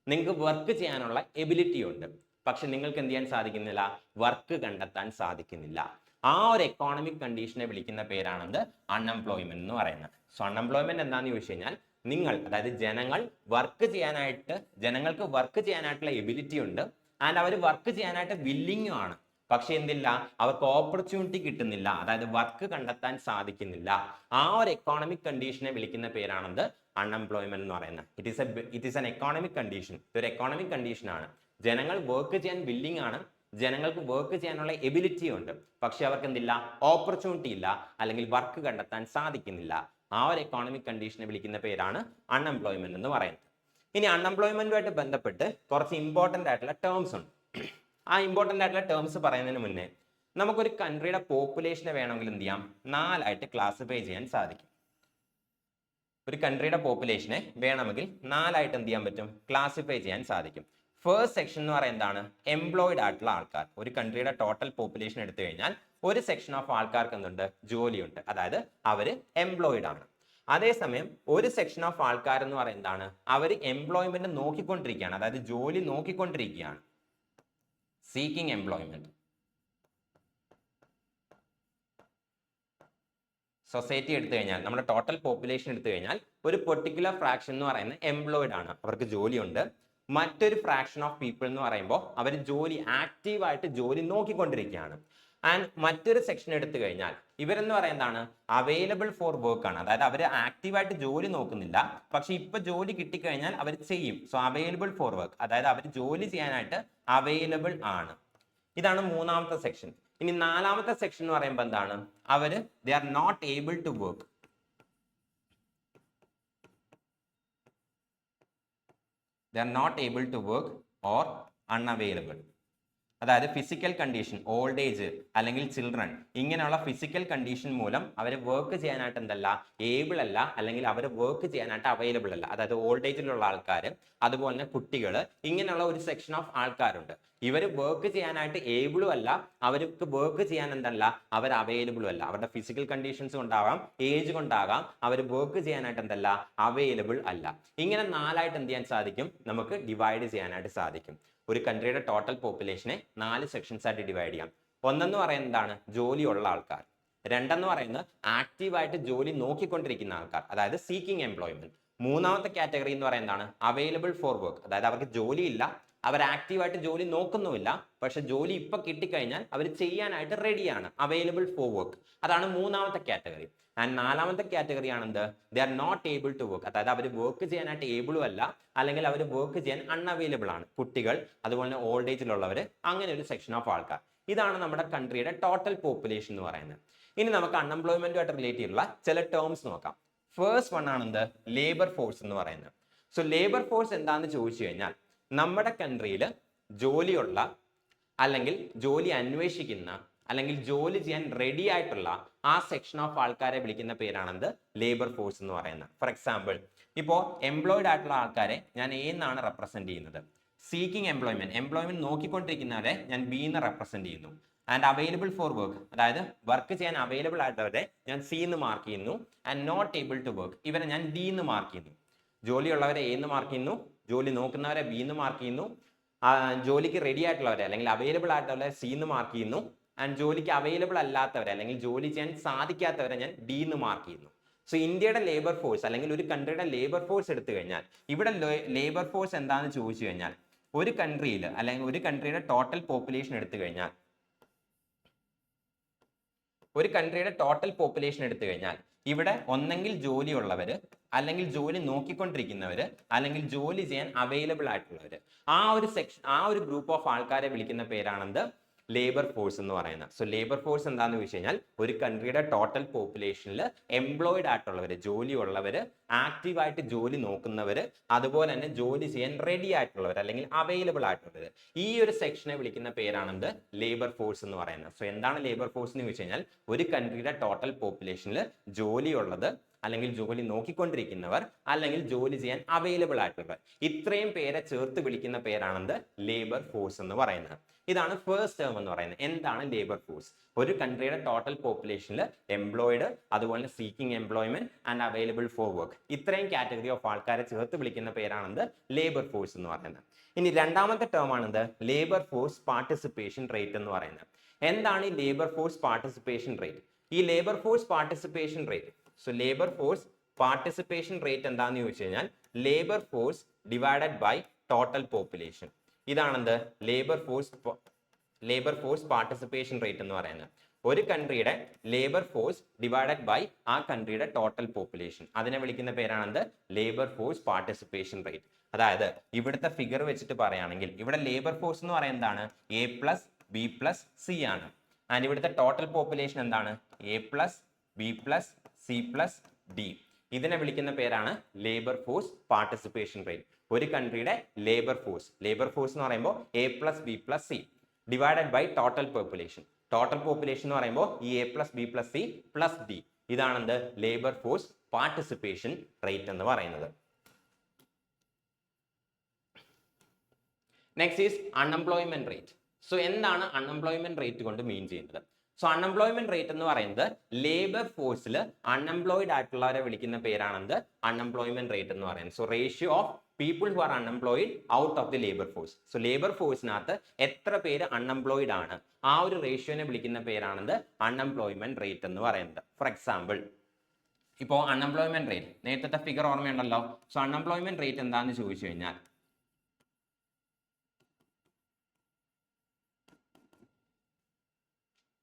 നിങ്ങൾക്ക് വർക്ക് ചെയ്യാനുള്ള എബിലിറ്റി ഉണ്ട്, പക്ഷെ നിങ്ങൾക്ക് എന്ത് ചെയ്യാൻ സാധിക്കുന്നില്ല, വർക്ക് കണ്ടെത്താൻ സാധിക്കുന്നില്ല. ആ ഒരു എക്കോണമിക് കണ്ടീഷനെ വിളിക്കുന്ന പേരാണെന്ത്, അൺഎംപ്ലോയ്മെന്റ് എന്ന് പറയുന്നത്. സോ അൺഎംപ്ലോയ്മെന്റ് എന്താണെന്ന് ചോദിച്ചു കഴിഞ്ഞാൽ നിങ്ങൾ, അതായത് ജനങ്ങൾക്ക് വർക്ക് ചെയ്യാനായിട്ടുള്ള എബിലിറ്റി ഉണ്ട്, ആൻഡ് അവർ വർക്ക് ചെയ്യാനായിട്ട് വില്ലിംഗും ആണ്, പക്ഷെ എന്തില്ല, അവർക്ക് ഓപ്പർച്യൂണിറ്റി കിട്ടുന്നില്ല, അതായത് വർക്ക് കണ്ടെത്താൻ സാധിക്കുന്നില്ല. ആ ഒരു എക്കോണമിക് കണ്ടീഷനെ വിളിക്കുന്ന പേരാണെന്ത്, അൺഎംപ്ലോയ്മെന്റ് എന്ന് പറയുന്നത്. It is N economic condition. ഇതൊരു എക്കോണമിക് കണ്ടീഷൻ ആണ്. ജനങ്ങൾ വർക്ക് ചെയ്യാൻ വില്ലിംഗ് ആണ്, ജനങ്ങൾക്ക് വർക്ക് ചെയ്യാനുള്ള എബിലിറ്റി ഉണ്ട്, പക്ഷെ അവർക്ക് എന്തില്ല, ഓപ്പർച്യൂണിറ്റി ഇല്ല, അല്ലെങ്കിൽ വർക്ക് കണ്ടെത്താൻ സാധിക്കുന്നില്ല. ആ ഒരു എക്കോണമിക് കണ്ടീഷനെ വിളിക്കുന്ന പേരാണ് അൺഎംപ്ലോയ്മെന്റ് എന്ന് പറയുന്നത്. ഇനി അൺഎംപ്ലോയ്മെന്റുമായിട്ട് ബന്ധപ്പെട്ട് കുറച്ച് ഇമ്പോർട്ടന്റ് ആയിട്ടുള്ള ടേംസ് ഉണ്ട്. ആ ഇമ്പോർട്ടന്റ് ആയിട്ടുള്ള ടേംസ് പറയുന്നതിന് മുന്നേ നമുക്കൊരു കൺട്രിയുടെ പോപ്പുലേഷനെ വേണമെങ്കിൽ എന്ത് ചെയ്യാം, 4 ആയിട്ട് ക്ലാസിഫൈ ചെയ്യാൻ സാധിക്കും. ഒരു കൺട്രിയുടെ പോപ്പുലേഷനെ വേണമെങ്കിൽ 4 ആയിട്ട് എന്ത് ചെയ്യാൻ പറ്റും, ക്ലാസിഫൈ ചെയ്യാൻ സാധിക്കും. ഫസ്റ്റ് സെക്ഷൻ എന്ന് പറയുന്നത് എന്താണ്, എംപ്ലോയിഡ് ആയിട്ടുള്ള ആൾക്കാർ. ഒരു കൺട്രിയുടെ ടോട്ടൽ പോപ്പുലേഷൻ എടുത്തു കഴിഞ്ഞാൽ ഒരു സെക്ഷൻ ഓഫ് ആൾക്കാർക്ക് എന്തുണ്ട്, ജോലിയുണ്ട്, അതായത് അവര് എംപ്ലോയിഡ് ആണ്. അതേസമയം ഒരു സെക്ഷൻ ഓഫ് ആൾക്കാർ എന്ന് പറയുന്നതാണ്, അവർ എംപ്ലോയ്മെന്റ് നോക്കിക്കൊണ്ടിരിക്കുകയാണ്, അതായത് ജോലി നോക്കിക്കൊണ്ടിരിക്കുകയാണ്, സീക്കിംഗ് എംപ്ലോയ്മെന്റ്. സൊസൈറ്റി എടുത്തു കഴിഞ്ഞാൽ, നമ്മുടെ ടോട്ടൽ പോപ്പുലേഷൻ എടുത്തു കഴിഞ്ഞാൽ ഒരു പെർട്ടിക്കുലർ ഫ്രാക്ഷൻ എന്ന് പറയുന്നത് എംപ്ലോയിഡ് ആണ്, അവർക്ക് ജോലിയുണ്ട്. മറ്റൊരു ഫ്രാക്ഷൻ ഓഫ് പീപ്പിൾ എന്ന് പറയുമ്പോൾ അവർ ആക്റ്റീവായിട്ട് ജോലി നോക്കിക്കൊണ്ടിരിക്കുകയാണ്. ആൻഡ് മറ്റൊരു സെക്ഷൻ എടുത്തു കഴിഞ്ഞാൽ ഇവരെന്ന് പറയുന്നതാണ് അവൈലബിൾ ഫോർ വർക്ക് ആണ്, അതായത് അവർ ആക്റ്റീവായിട്ട് ജോലി നോക്കുന്നില്ല, പക്ഷെ ഇപ്പൊ ജോലി കിട്ടിക്കഴിഞ്ഞാൽ അവർ ചെയ്യും. സോ അവൈലബിൾ ഫോർ വർക്ക്, അതായത് അവർ ജോലി ചെയ്യാനായിട്ട് അവൈലബിൾ ആണ്. ഇതാണ് മൂന്നാമത്തെ സെക്ഷൻ. ഇനി നാലാമത്തെ സെക്ഷൻ എന്ന് പറയുമ്പോൾ എന്താണ്, they are not able to work. They are not able to work or unavailable. അതായത് ഫിസിക്കൽ കണ്ടീഷൻ, ഓൾഡ് ഏജ് അല്ലെങ്കിൽ ചിൽഡ്രൻ, ഇങ്ങനെയുള്ള ഫിസിക്കൽ കണ്ടീഷൻ മൂലം അവർ വർക്ക് ചെയ്യാനായിട്ട് എന്തല്ല, ഏബിൾ അല്ല, അല്ലെങ്കിൽ അവർ വർക്ക് ചെയ്യാനായിട്ട് അവൈലബിൾ അല്ല. അതായത് ഓൾഡ് ഏജിലുള്ള ആൾക്കാർ, അതുപോലെ തന്നെ കുട്ടികൾ, ഇങ്ങനെയുള്ള ഒരു സെക്ഷൻ ഓഫ് ആൾക്കാരുണ്ട്. ഇവർ വർക്ക് ചെയ്യാനായിട്ട് ഏബിളും അല്ല, അവർക്ക് വർക്ക് ചെയ്യാൻ എന്തല്ല, അവർ അവൈലബിളും അല്ല. അവരുടെ ഫിസിക്കൽ കണ്ടീഷൻസ് കൊണ്ടാവാം, ഏജ് കൊണ്ടാകാം, അവർ വർക്ക് ചെയ്യാനായിട്ട് എന്തല്ല, അവൈലബിൾ അല്ല. ഇങ്ങനെ 4ആയിട്ട് എന്ത് ചെയ്യാൻ സാധിക്കും, നമുക്ക് ഡിവൈഡ് ചെയ്യാനായിട്ട് സാധിക്കും. ഒരു കൺട്രിയുടെ ടോട്ടൽ പോപ്പുലേഷനെ 4 സെക്ഷൻസ് ആയിട്ട് ഡിവൈഡ് ചെയ്യാം. ഒന്നെന്ന് പറയുന്നത് എന്താണ്, ജോലിയുള്ള ആൾക്കാർ. രണ്ടെന്ന് പറയുന്നത് ആക്റ്റീവായിട്ട് ജോലി നോക്കിക്കൊണ്ടിരിക്കുന്ന ആൾക്കാർ, അതായത് സീക്കിംഗ് എംപ്ലോയ്മെന്റ്. മൂന്നാമത്തെ കാറ്റഗറി എന്ന് പറയുന്നതാണ് അവൈലബിൾ ഫോർ വർക്ക്, അതായത് അവർക്ക് ജോലിയില്ല, അവർ ആക്റ്റീവായിട്ട് ജോലി നോക്കുന്നുമില്ല, പക്ഷെ ജോലി ഇപ്പൊ കിട്ടിക്കഴിഞ്ഞാൽ അവർ ചെയ്യാനായിട്ട് റെഡിയാണ്, അവൈലബിൾ ഫോർ വർക്ക്. അതാണ് മൂന്നാമത്തെ കാറ്റഗറി. ആൻഡ് നാലാമത്തെ കാറ്റഗറി ആണെന്ത്, they are not able to work, അതായത് അവർ വർക്ക് ചെയ്യാനായിട്ട് ഏബിളും അല്ല, അല്ലെങ്കിൽ അവർ വർക്ക് ചെയ്യാൻ അൺഅവൈലബിൾ ആണ്, കുട്ടികൾ, അതുപോലെ തന്നെ ഓൾഡ് ഏജിലുള്ളവർ, അങ്ങനെ ഒരു സെക്ഷൻ ഓഫ് ആൾക്കാർ. ഇതാണ് നമ്മുടെ കൺട്രിയുടെ ടോട്ടൽ പോപ്പുലേഷൻ എന്ന് പറയുന്നത്. ഇനി നമുക്ക് അൺഎംപ്ലോയ്മെന്റുമായിട്ട് റിലേറ്റ് ചെയ്തിട്ടുള്ള ചില ടേംസ് നോക്കാം. ഫസ്റ്റ് വൺ ആണെന്ത്, ലേബർ ഫോഴ്സ് എന്ന് പറയുന്നത്. സോ ലേബർ ഫോഴ്സ് എന്താണെന്ന് ചോദിച്ചു കഴിഞ്ഞാൽ, നമ്മുടെ കൺട്രിയിൽ ജോലിയുള്ള, അല്ലെങ്കിൽ ജോലി അന്വേഷിക്കുന്ന, അല്ലെങ്കിൽ ജോലി ചെയ്യാൻ റെഡി ആയിട്ടുള്ള ആ സെക്ഷൻ ഓഫ് ആൾക്കാരെ വിളിക്കുന്ന പേരാണെന്ത്, ലേബർ ഫോഴ്സ് എന്ന് പറയുന്നത്. ഫോർ എക്സാമ്പിൾ, ഇപ്പോൾ എംപ്ലോയിഡ് ആയിട്ടുള്ള ആൾക്കാരെ ഞാൻ എ എന്നാണ് റെപ്രസെന്റ് ചെയ്യുന്നത്. സീക്കിംഗ് എംപ്ലോയ്മെന്റ് നോക്കിക്കൊണ്ടിരിക്കുന്നവരെ ഞാൻ ബി എന്ന് റെപ്രസെന്റ് ചെയ്യുന്നു. ആൻഡ് അവൈലബിൾ ഫോർ വർക്ക്, അതായത് വർക്ക് ചെയ്യാൻ അവൈലബിൾ ആയിട്ടവരെ ഞാൻ സി എന്ന് മാർക്ക് ചെയ്യുന്നു. And not able to work, ഇവരെ ഞാൻ ഡി എന്ന് മാർക്ക് ചെയ്യുന്നു. ജോലിയുള്ളവരെ എ എന്ന് മാർക്ക് ചെയ്യുന്നു, ജോലി നോക്കുന്നവരെ ബി എന്ന് മാർക്ക് ചെയ്യുന്നു, ജോലിക്ക് റെഡി ആയിട്ടുള്ളവരെ അല്ലെങ്കിൽ അവൈലബിൾ ആയിട്ടുള്ളവരെ സി എന്ന് മാർക്ക് ചെയ്യുന്നു. ആൻഡ് ജോലിക്ക് അവൈലബിൾ അല്ലാത്തവരെ അല്ലെങ്കിൽ ജോലി ചെയ്യാൻ സാധിക്കാത്തവരെ ഞാൻ ഡി എന്ന് മാർക്ക് ചെയ്യുന്നു. സോ ഇന്ത്യയുടെ ലേബർ ഫോഴ്സ് അല്ലെങ്കിൽ ഒരു കൺട്രിയുടെ ലേബർ ഫോഴ്സ് എടുത്തു കഴിഞ്ഞാൽ, ഇവിടെ ലേബർ ഫോഴ്സ് എന്താണെന്ന് ചോദിച്ചു കഴിഞ്ഞാൽ, ഒരു കൺട്രിയിൽ അല്ലെങ്കിൽ ഒരു കൺട്രിയുടെ ടോട്ടൽ പോപ്പുലേഷൻ എടുത്തു കഴിഞ്ഞാൽ, ഇവിടെ ഒന്നെങ്കിൽ ജോലിയുള്ളവർ, അല്ലെങ്കിൽ ജോലി നോക്കിക്കൊണ്ടിരിക്കുന്നവർ, അല്ലെങ്കിൽ ജോലി ചെയ്യാൻ അവൈലബിൾ ആയിട്ടുള്ളവർ, ആ ഒരു ഗ്രൂപ്പ് ഓഫ് ആൾക്കാരെ വിളിക്കുന്ന പേരാണെന്ത്, ലേബർ ഫോഴ്സ് എന്ന് പറയുന്നത്. സോ ലേബർ ഫോഴ്സ് എന്താണെന്ന് വെച്ച് കഴിഞ്ഞാൽ, ഒരു കൺട്രിയുടെ ടോട്ടൽ പോപ്പുലേഷനിൽ എംപ്ലോയിഡ് ആയിട്ടുള്ളവർ, ജോലിയുള്ളവർ, ആക്റ്റീവായിട്ട് ജോലി നോക്കുന്നവർ, അതുപോലെ തന്നെ ജോലി ചെയ്യാൻ റെഡി ആയിട്ടുള്ളവർ അല്ലെങ്കിൽ അവൈലബിൾ ആയിട്ടുള്ളവർ, ഈ ഒരു സെക്ഷനെ വിളിക്കുന്ന പേരാണെന്ത്, ലേബർ ഫോഴ്സ് എന്ന് പറയുന്നത്. സോ എന്താണ് ലേബർ ഫോഴ്സ് എന്ന് വെച്ച് കഴിഞ്ഞാൽ, ഒരു കൺട്രിയുടെ ടോട്ടൽ പോപ്പുലേഷനിൽ ജോലിയുള്ളത്, അല്ലെങ്കിൽ ജോലി നോക്കിക്കൊണ്ടിരിക്കുന്നവർ, അല്ലെങ്കിൽ ജോലി ചെയ്യാൻ അവൈലബിൾ ആയിട്ടുള്ളവർ, ഇത്രയും പേരെ ചേർത്ത് വിളിക്കുന്ന പേരാണെന്ത്, ലേബർ ഫോഴ്സ് എന്ന് പറയുന്നത്. ഇതാണ് ഫസ്റ്റ് ടേം എന്ന് പറയുന്നത്. എന്താണ് ലേബർ ഫോഴ്സ്? ഒരു കൺട്രിയുടെ ടോട്ടൽ പോപ്പുലേഷനിൽ എംപ്ലോയിഡ്, അതുപോലെ seeking employment and available for work, ഇത്രയും കാറ്റഗറി ഓഫ് ആൾക്കാരെ ചേർത്ത് വിളിക്കുന്ന പേരാണെന്ത്, ലേബർ ഫോഴ്സ് എന്ന് പറയുന്നത്. ഇനി രണ്ടാമത്തെ ടേം ആണെന്ത്, ലേബർ ഫോഴ്സ് പാർട്ടിസിപ്പേഷൻ റേറ്റ് എന്ന് പറയുന്നത്. എന്താണ് ഈ ലേബർ ഫോഴ്സ് പാർട്ടിസിപ്പേഷൻ റേറ്റ്? ഈ labour force participation rate, so labour force participation rate എന്താണെന്ന് ചോദിച്ചു കഴിഞ്ഞാൽ, labour force divided by total population. ഇതാണെന്ത്, ലേബർ ഫോഴ്സ് പാർട്ടിസിപ്പേഷൻ റേറ്റ് എന്ന് പറയുന്നത്. ഒരു കൺട്രിയുടെ ലേബർ ഫോഴ്സ് ഡിവൈഡഡ് ബൈ ആ കൺട്രിയുടെ ടോട്ടൽ പോപ്പുലേഷൻ, അതിനെ വിളിക്കുന്ന പേരാണെന്ത്, ലേബർ ഫോഴ്സ് പാർട്ടിസിപ്പേഷൻ റേറ്റ്. അതായത് ഇവിടുത്തെ ഫിഗർ വെച്ചിട്ട് പറയുകയാണെങ്കിൽ, ഇവിടെ ലേബർ ഫോഴ്സ് എന്ന് പറയുന്നത് എന്താണ്, A plus B plus C ആണ്. ആൻഡ് ഇവിടുത്തെ ടോട്ടൽ പോപ്പുലേഷൻ എന്താണ്, A plus B plus C plus D. ഇതിനെ വിളിക്കുന്ന പേരാണ് ലേബർ ഫോഴ്സ് പാർട്ടിസിപ്പേഷൻ റേറ്റ്. ഒരു കൺട്രിയുടെ ലേബർ ഫോഴ്സ് എന്ന് പറയുമ്പോൾ A plus B plus C divided by total population. Total population എന്ന് പറയുമ്പോൾ ഈ A plus B plus C plus D. ഇതാണെന്ത്, ലേബർ ഫോഴ്സ് പാർട്ടിസിപ്പേഷൻ റേറ്റ് എന്ന് പറയുന്നത്. Next is unemployment rate. So എന്താണ് അൺഎംപ്ലോയ്മെന്റ് റേറ്റ് കൊണ്ട് മീൻ ചെയ്യുന്നത്? സോ അൺഎംപ്ലോയ്മെന്റ് റേറ്റ് എന്ന് പറയുന്നത് ലേബർ ഫോഴ്സിൽ അൺഎംപ്ലോയിഡ് ആയിട്ടുള്ളവരെ വിളിക്കുന്ന പേരാണെന്ത്, അൺഎംപ്ലോയ്മെന്റ് റേറ്റ് എന്ന് പറയുന്നത്. So ratio of people who are unemployed out of the labour force. So labour ഫോഴ്സിനകത്ത് എത്ര പേര് അൺഎംപ്ലോയിഡ് ആണ്, ആ ഒരു റേഷ്യോനെ വിളിക്കുന്ന പേരാണെന്ത്, അൺഎംപ്ലോയ്മെന്റ് റേറ്റ് എന്ന് പറയുന്നത്. ഫോർ എക്സാമ്പിൾ, ഇപ്പോൾ അൺഎംപ്ലോയ്മെന്റ് റേറ്റ്, നേരത്തെ ഫിഗർ ഓർമ്മയുണ്ടല്ലോ. സോ അൺഎംപ്ലോയ്മെന്റ് റേറ്റ് എന്താണെന്ന് ചോദിച്ചു കഴിഞ്ഞാൽ,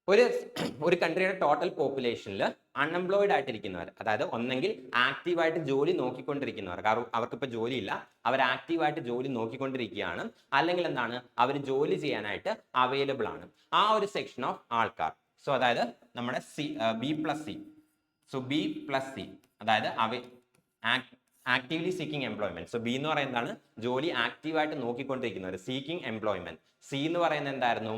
ഒരു കൺട്രിയുടെ ടോട്ടൽ പോപ്പുലേഷനിൽ അൺഎംപ്ലോയിഡ് ആയിട്ടിരിക്കുന്നവർ, അതായത് ഒന്നെങ്കിൽ ആക്റ്റീവായിട്ട് ജോലി നോക്കിക്കൊണ്ടിരിക്കുന്നവർ, അവർക്കിപ്പോൾ ജോലിയില്ല, അവർ ആക്റ്റീവായിട്ട് ജോലി നോക്കിക്കൊണ്ടിരിക്കുകയാണ്, അല്ലെങ്കിൽ എന്താണ്, അവർ ജോലി ചെയ്യാനായിട്ട് അവൈലബിൾ ആണ്, ആ ഒരു സെക്ഷൻ ഓഫ് ആൾക്കാർ. സോ അതായത് നമ്മുടെ B plus C. So B plus C, അതായത് actively seeking employment. So B എന്ന് പറയുന്നതാണ് ജോലി ആക്റ്റീവായിട്ട് നോക്കിക്കൊണ്ടിരിക്കുന്നവർ, സീക്കിംഗ് എംപ്ലോയ്മെന്റ്. സി എന്ന് പറയുന്നത് എന്തായിരുന്നു,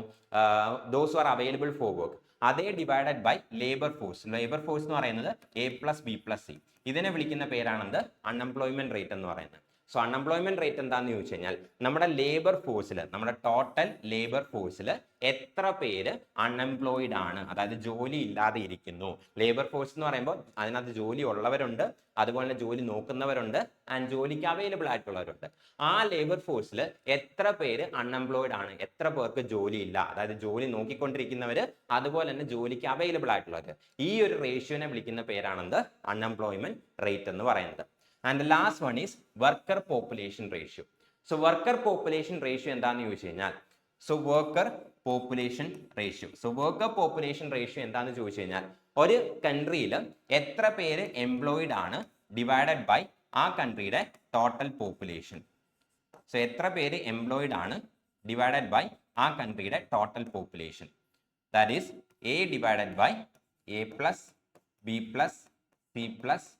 those are available for work. അതേ divided by labour force. Labour force എന്ന് പറയുന്നത് A plus B plus C. ഇതിനെ വിളിക്കുന്ന പേരാണെന്ത്, അൺഎംപ്ലോയ്മെന്റ് റേറ്റ് എന്ന് പറയുന്നത്. സോ അൺഎംപ്ലോയ്മെന്റ് റേറ്റ് എന്താണെന്ന് ചോദിച്ചു കഴിഞ്ഞാൽ നമ്മുടെ ലേബർ ഫോഴ്സിൽ, നമ്മുടെ ടോട്ടൽ ലേബർ ഫോഴ്സിൽ എത്ര പേര് അൺഎംപ്ലോയിഡ് ആണ്, അതായത് ജോലി ഇല്ലാതെ ഇരിക്കുന്നു. ലേബർ ഫോഴ്സ് എന്ന് പറയുമ്പോൾ അതിനകത്ത് ജോലി ഉള്ളവരുണ്ട്, അതുപോലെ തന്നെ ജോലി നോക്കുന്നവരുണ്ട്, ആൻഡ് ജോലിക്ക് അവൈലബിൾ ആയിട്ടുള്ളവരുണ്ട്. ആ ലേബർ ഫോഴ്സിൽ എത്ര പേര് അൺഎംപ്ലോയിഡ് ആണ്, എത്ര പേർക്ക് ജോലി ഇല്ല, അതായത് ജോലി നോക്കിക്കൊണ്ടിരിക്കുന്നവര്, അതുപോലെ തന്നെ ജോലിക്ക് അവൈലബിൾ ആയിട്ടുള്ളവര്. ഈ ഒരു റേഷ്യോനെ വിളിക്കുന്ന പേരാണെന്ത്? അൺഎംപ്ലോയ്മെന്റ് റേറ്റ് എന്ന് പറയുന്നത്. And last one is worker population ratio. So worker population ratio എന്താണെന്ന് ചോദിച്ചു കഴിഞ്ഞാൽ, വർക്കർ പോപ്പുലേഷൻ റേഷ്യോ എന്താണെന്ന് ചോദിച്ചു കഴിഞ്ഞാൽ, ഒരു കൺട്രിയിൽ എത്ര പേര് എംപ്ലോയിഡ് ആണ് ഡിവൈഡഡ് ബൈ ആ കൺട്രിയുടെ ടോട്ടൽ പോപ്പുലേഷൻ. സോ എത്ര പേര് എംപ്ലോയിഡ് ആണ് ഡിവൈഡഡ് ബൈ ആ കൺട്രിയുടെ total population. That is A divided by A plus B plus C plus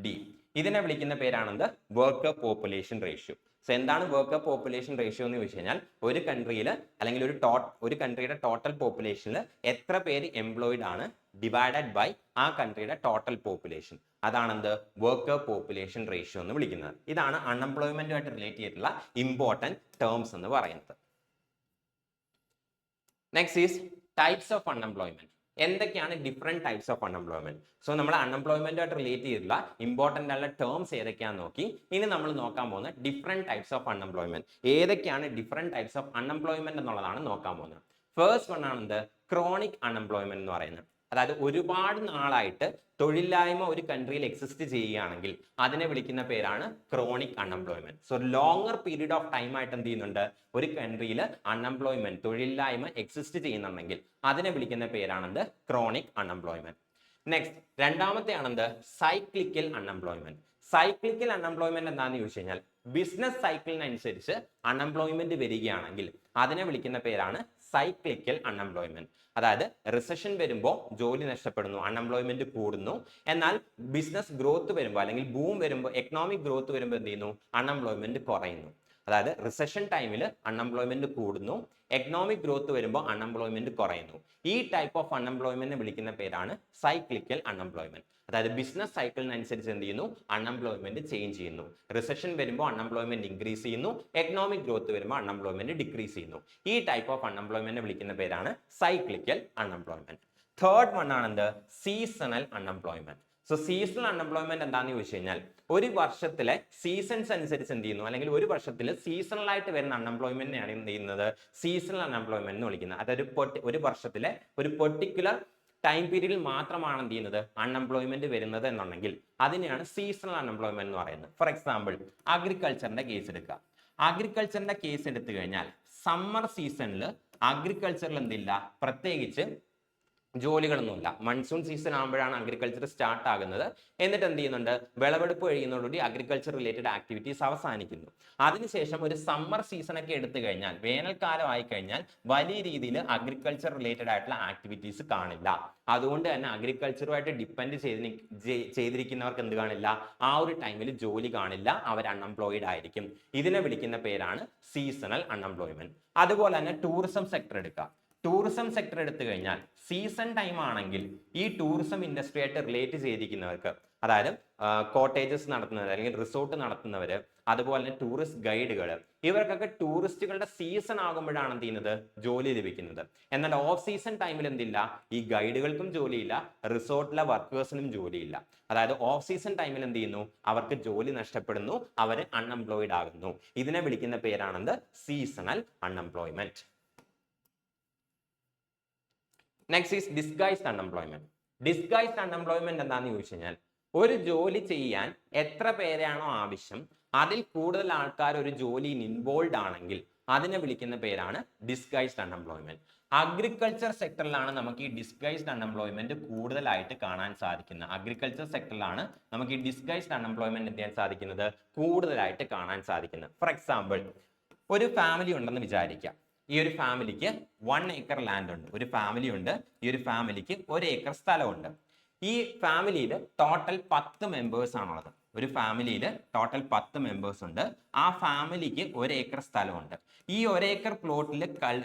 D. ഇതിനെ വിളിക്കുന്ന പേരാണെന്ത്? Worker population ratio. സോ എന്താണ് വർക്കർ പോപ്പുലേഷൻ റേഷ്യോ എന്ന് ചോദിച്ചു കഴിഞ്ഞാൽ, ഒരു കൺട്രിയിൽ അല്ലെങ്കിൽ ഒരു കൺട്രിയുടെ ടോട്ടൽ പോപ്പുലേഷനിൽ എത്ര പേര് എംപ്ലോയിഡ് ആണ് ഡിവൈഡഡ് ബൈ ആ കൺട്രിയുടെ ടോട്ടൽ പോപ്പുലേഷൻ. അതാണെന്ത്? വർക്കർ പോപ്പുലേഷൻ റേഷ്യോ എന്ന് വിളിക്കുന്നത്. ഇതാണ് അൺഎംപ്ലോയ്മെന്റുമായിട്ട് റിലേറ്റ് ചെയ്തിട്ടുള്ള ഇമ്പോർട്ടൻറ്റ് ടേംസ് എന്ന് പറയുന്നത്. Next is types of unemployment. എന്തൊക്കെയാണ് different types of unemployment? So നമ്മൾ അൺഎംപ്ലോയ്മെന്റുമായിട്ട് റിലേറ്റ് ചെയ്തിട്ടുള്ള ഇമ്പോർട്ടൻ്റ് ആയിട്ടുള്ള ടേംസ് ഏതൊക്കെയാണെന്ന് നോക്കി. ഇനി നമ്മൾ നോക്കാൻ പോകുന്ന ഡിഫറെന്റ് ടൈപ്സ് ഓഫ് അൺഎംപ്ലോയ്മെന്റ്. ഏതൊക്കെയാണ് ഡിഫറെന്റ് ടൈപ്സ് ഓഫ് അൺഎംപ്ലോയ്മെന്റ് എന്നുള്ളതാണ് നോക്കാൻ പോകുന്നത്. ഫസ്റ്റ് വൺ ആണെന്ത്? ക്രോണിക് അൺഎംപ്ലോയ്മെന്റ് എന്ന് പറയുന്നത്. അതായത് ഒരുപാട് നാളായിട്ട് തൊഴിലില്ലായ്മ ഒരു കൺട്രിയിൽ എക്സിസ്റ്റ് ചെയ്യുകയാണെങ്കിൽ അതിനെ വിളിക്കുന്ന പേരാണ് chronic unemployment. So longer period of time ആയിട്ട് എന്ത് ചെയ്യുന്നുണ്ട്, ഒരു കൺട്രിയിൽ അൺഎംപ്ലോയ്മെന്റ്, തൊഴിലില്ലായ്മ എക്സിസ്റ്റ് ചെയ്യുന്നുണ്ടെങ്കിൽ അതിനെ വിളിക്കുന്ന പേരാണെന്ത്? Chronic unemployment. നെക്സ്റ്റ് രണ്ടാമത്തെ ആണെന്ത്? Cyclical unemployment. സൈക്ലിക്കൽ അൺഎംപ്ലോയ്മെന്റ് എന്താണെന്ന് ചോദിച്ചു കഴിഞ്ഞാൽ, ബിസിനസ് സൈക്കിളിനനുസരിച്ച് അൺഎംപ്ലോയ്മെന്റ് വരികയാണെങ്കിൽ അതിനെ വിളിക്കുന്ന പേരാണ് സൈക്ലിക്കൽ അൺഎംപ്ലോയ്മെന്റ്. അതായത് റിസഷൻ വരുമ്പോൾ ജോലി നഷ്ടപ്പെടുന്നു, അൺഎംപ്ലോയ്മെന്റ് കൂടുന്നു. എന്നാൽ ബിസിനസ് ഗ്രോത്ത് വരുമ്പോൾ അല്ലെങ്കിൽ ബൂം വരുമ്പോൾ, എക്കണോമിക് ഗ്രോത്ത് വരുമ്പോൾ എന്ത് ചെയ്യുന്നു? അൺഎംപ്ലോയ്മെന്റ് കുറയുന്നു. അതായത് റിസഷൻ ടൈമിൽ അൺഎംപ്ലോയ്മെന്റ് കൂടുന്നു, എക്കണോമിക് ഗ്രോത്ത് വരുമ്പോൾ അൺഎംപ്ലോയ്മെന്റ് കുറയുന്നു. ഈ ടൈപ്പ് ഓഫ് അൺഎംപ്ലോയ്മെന്റ് വിളിക്കുന്ന പേരാണ് സൈക്ലിക്കൽ അൺഎംപ്ലോയ്മെന്റ്. അതായത് ബിസിനസ് സൈക്കിളിനനുസരിച്ച് എന്ത് ചെയ്യുന്നു? അൺഎംപ്ലോയ്മെന്റ് ചേഞ്ച് ചെയ്യുന്നു. റിസഷൻ വരുമ്പോൾ അൺഎംപ്ലോയ്മെന്റ് ഇൻക്രീസ് ചെയ്യുന്നു, എക്കണോമിക് ഗ്രോത്ത് വരുമ്പോൾ അൺഎംപ്ലോയ്മെന്റ് ഡിക്രീസ് ചെയ്യുന്നു. ഈ ടൈപ്പ് ഓഫ് അൺഎംപ്ലോയ്മെന്റ് വിളിക്കുന്ന പേരാണ് സൈക്ലിക്കൽ അൺഎംപ്ലോയ്മെന്റ്. തേർഡ് വൺ ആണെന്ത്? Seasonal unemployment. So seasonal unemployment എന്താണെന്ന് ചോദിച്ചു കഴിഞ്ഞാൽ, ഒരു വർഷത്തിലെ സീസൺസ് അനുസരിച്ച് എന്ത് ചെയ്യുന്നു, അല്ലെങ്കിൽ ഒരു വർഷത്തിൽ സീസണൽ ആയിട്ട് വരുന്ന അൺഎംപ്ലോയ്മെന്റിനെയാണ് എന്ത് ചെയ്യുന്നത്? സീസണൽ അൺഎംപ്ലോയ്മെന്റ് എന്ന് വിളിക്കുന്നത്. അതായത് ഒരു വർഷത്തിലെ ഒരു പെർട്ടിക്കുലർ ടൈം പീരീഡിൽ മാത്രമാണ് എന്ത് ചെയ്യുന്നത്? അൺഎംപ്ലോയ്മെന്റ് വരുന്നത് എന്നുണ്ടെങ്കിൽ അതിനെയാണ് സീസണൽ അൺഎംപ്ലോയ്മെന്റ് എന്ന് പറയുന്നത്. ഫോർ എക്സാമ്പിൾ അഗ്രികൾച്ചറിന്റെ കേസ് എടുക്കുക. അഗ്രികൾച്ചറിന്റെ കേസ് എടുത്തു കഴിഞ്ഞാൽ സമ്മർ സീസണിൽ അഗ്രികൾച്ചറിൽ എന്തില്ല, പ്രത്യേകിച്ച് ജോലികളൊന്നുമില്ല. മൺസൂൺ സീസൺ ആകുമ്പോഴാണ് അഗ്രികൾച്ചർ സ്റ്റാർട്ട് ആകുന്നത്. എന്നിട്ട് എന്ത് ചെയ്യുന്നുണ്ട്? വിളവെടുപ്പ് കഴിയുന്നതോടുകൂടി അഗ്രികൾച്ചർ റിലേറ്റഡ് ആക്ടിവിറ്റീസ് അവസാനിക്കുന്നു. അതിനുശേഷം ഒരു സമ്മർ സീസൺ ഒക്കെ എടുത്തു കഴിഞ്ഞാൽ, വേനൽക്കാലം ആയി കഴിഞ്ഞാൽ വലിയ രീതിയിൽ അഗ്രികൾച്ചർ റിലേറ്റഡ് ആയിട്ടുള്ള ആക്ടിവിറ്റീസ് കാണില്ല. അതുകൊണ്ട് തന്നെ അഗ്രികൾച്ചറുമായിട്ട് ഡിപ്പെൻഡ് ചെയ്തിരിക്കുന്നവർക്ക് എന്ത് കാണില്ല? ആ ഒരു ടൈമിൽ ജോലി കാണില്ല, അവർ അൺഎംപ്ലോയിഡ് ആയിരിക്കും. ഇതിനെ വിളിക്കുന്ന പേരാണ് സീസണൽ അൺഎംപ്ലോയ്മെന്റ്. അതുപോലെ തന്നെ ടൂറിസം സെക്ടർ എടുക്കുക. ടൂറിസം സെക്ടർ എടുത്തു കഴിഞ്ഞാൽ സീസൺ ടൈം ആണെങ്കിൽ ഈ ടൂറിസം ഇൻഡസ്ട്രി ആയിട്ട് റിലേറ്റ് ചെയ്തിരിക്കുന്നവർക്ക്, അതായത് കോട്ടേജസ് നടത്തുന്നവർ അല്ലെങ്കിൽ റിസോർട്ട് നടത്തുന്നവർ, അതുപോലെ തന്നെ ടൂറിസ്റ്റ് ഗൈഡുകൾ, ഇവർക്കൊക്കെ ടൂറിസ്റ്റുകളുടെ സീസൺ ആകുമ്പോഴാണ് എന്ത് ചെയ്യുന്നത്? ജോലി ലഭിക്കുന്നത്. എന്നാൽ ഓഫ് സീസൺ ടൈമിൽ എന്തില്ല? ഈ ഗൈഡുകൾക്കും ജോലിയില്ല, റിസോർട്ടിലെ വർക്കേഴ്സിനും ജോലിയില്ല. അതായത് ഓഫ് സീസൺ ടൈമിൽ എന്ത് ചെയ്യുന്നു? അവർക്ക് ജോലി നഷ്ടപ്പെടുന്നു, അവർ അൺഎംപ്ലോയിഡ് ആകുന്നു. ഇതിനെ വിളിക്കുന്ന പേരാണെന്ത്? Seasonal unemployment. Next is disguised unemployment. Disguised unemployment എന്താണെന്ന് ചോദിച്ചു കഴിഞ്ഞാൽ, ഒരു ജോലി ചെയ്യാൻ എത്ര പേരാണോ ആവശ്യം അതിൽ കൂടുതൽ ആൾക്കാർ ഒരു ജോലിയിൽ ഇൻവോൾവ് ആണെങ്കിൽ അതിനെ വിളിക്കുന്ന പേരാണ് ഡിസ്ഗൈസ്ഡ് അൺഎംപ്ലോയ്മെന്റ്. അഗ്രികൾച്ചർ സെക്ടറിലാണ് നമുക്ക് ഈ ഡിസ്ഗൈസ്ഡ് അൺഎംപ്ലോയ്മെന്റ് കൂടുതലായിട്ട് കാണാൻ സാധിക്കുന്നത്. അഗ്രികൾച്ചർ സെക്ടറിലാണ് നമുക്ക് ഈ ഡിസ്ഗൈസ്ഡ് അൺഎംപ്ലോയ്മെന്റ് എന്ത് ചെയ്യാൻ സാധിക്കുന്നത്? കൂടുതലായിട്ട് കാണാൻ സാധിക്കുന്നത്. ഫോർ എക്സാമ്പിൾ ഒരു ഫാമിലി ഉണ്ടെന്ന് വിചാരിക്കാം. ഈ ഒരു ഫാമിലിക്ക് 1 ഏക്കർ ലാൻഡ് ഉണ്ട്. ഒരു ഫാമിലി ഉണ്ട്, ഈ ഒരു ഫാമിലിക്ക് 1 ഏക്കർ സ്ഥലമുണ്ട്. ഈ ഫാമിലിയിൽ ടോട്ടൽ 10 മെമ്പേഴ്സ് ആണുള്ളത്. ഒരു ഫാമിലിയിൽ ടോട്ടൽ 10 മെമ്പേഴ്സ് ഉണ്ട്. ആ ഫാമിലിക്ക് 1 ഏക്കർ സ്ഥലമുണ്ട്. ഈ 1 ഏക്കർ പ്ലോട്ടിൽ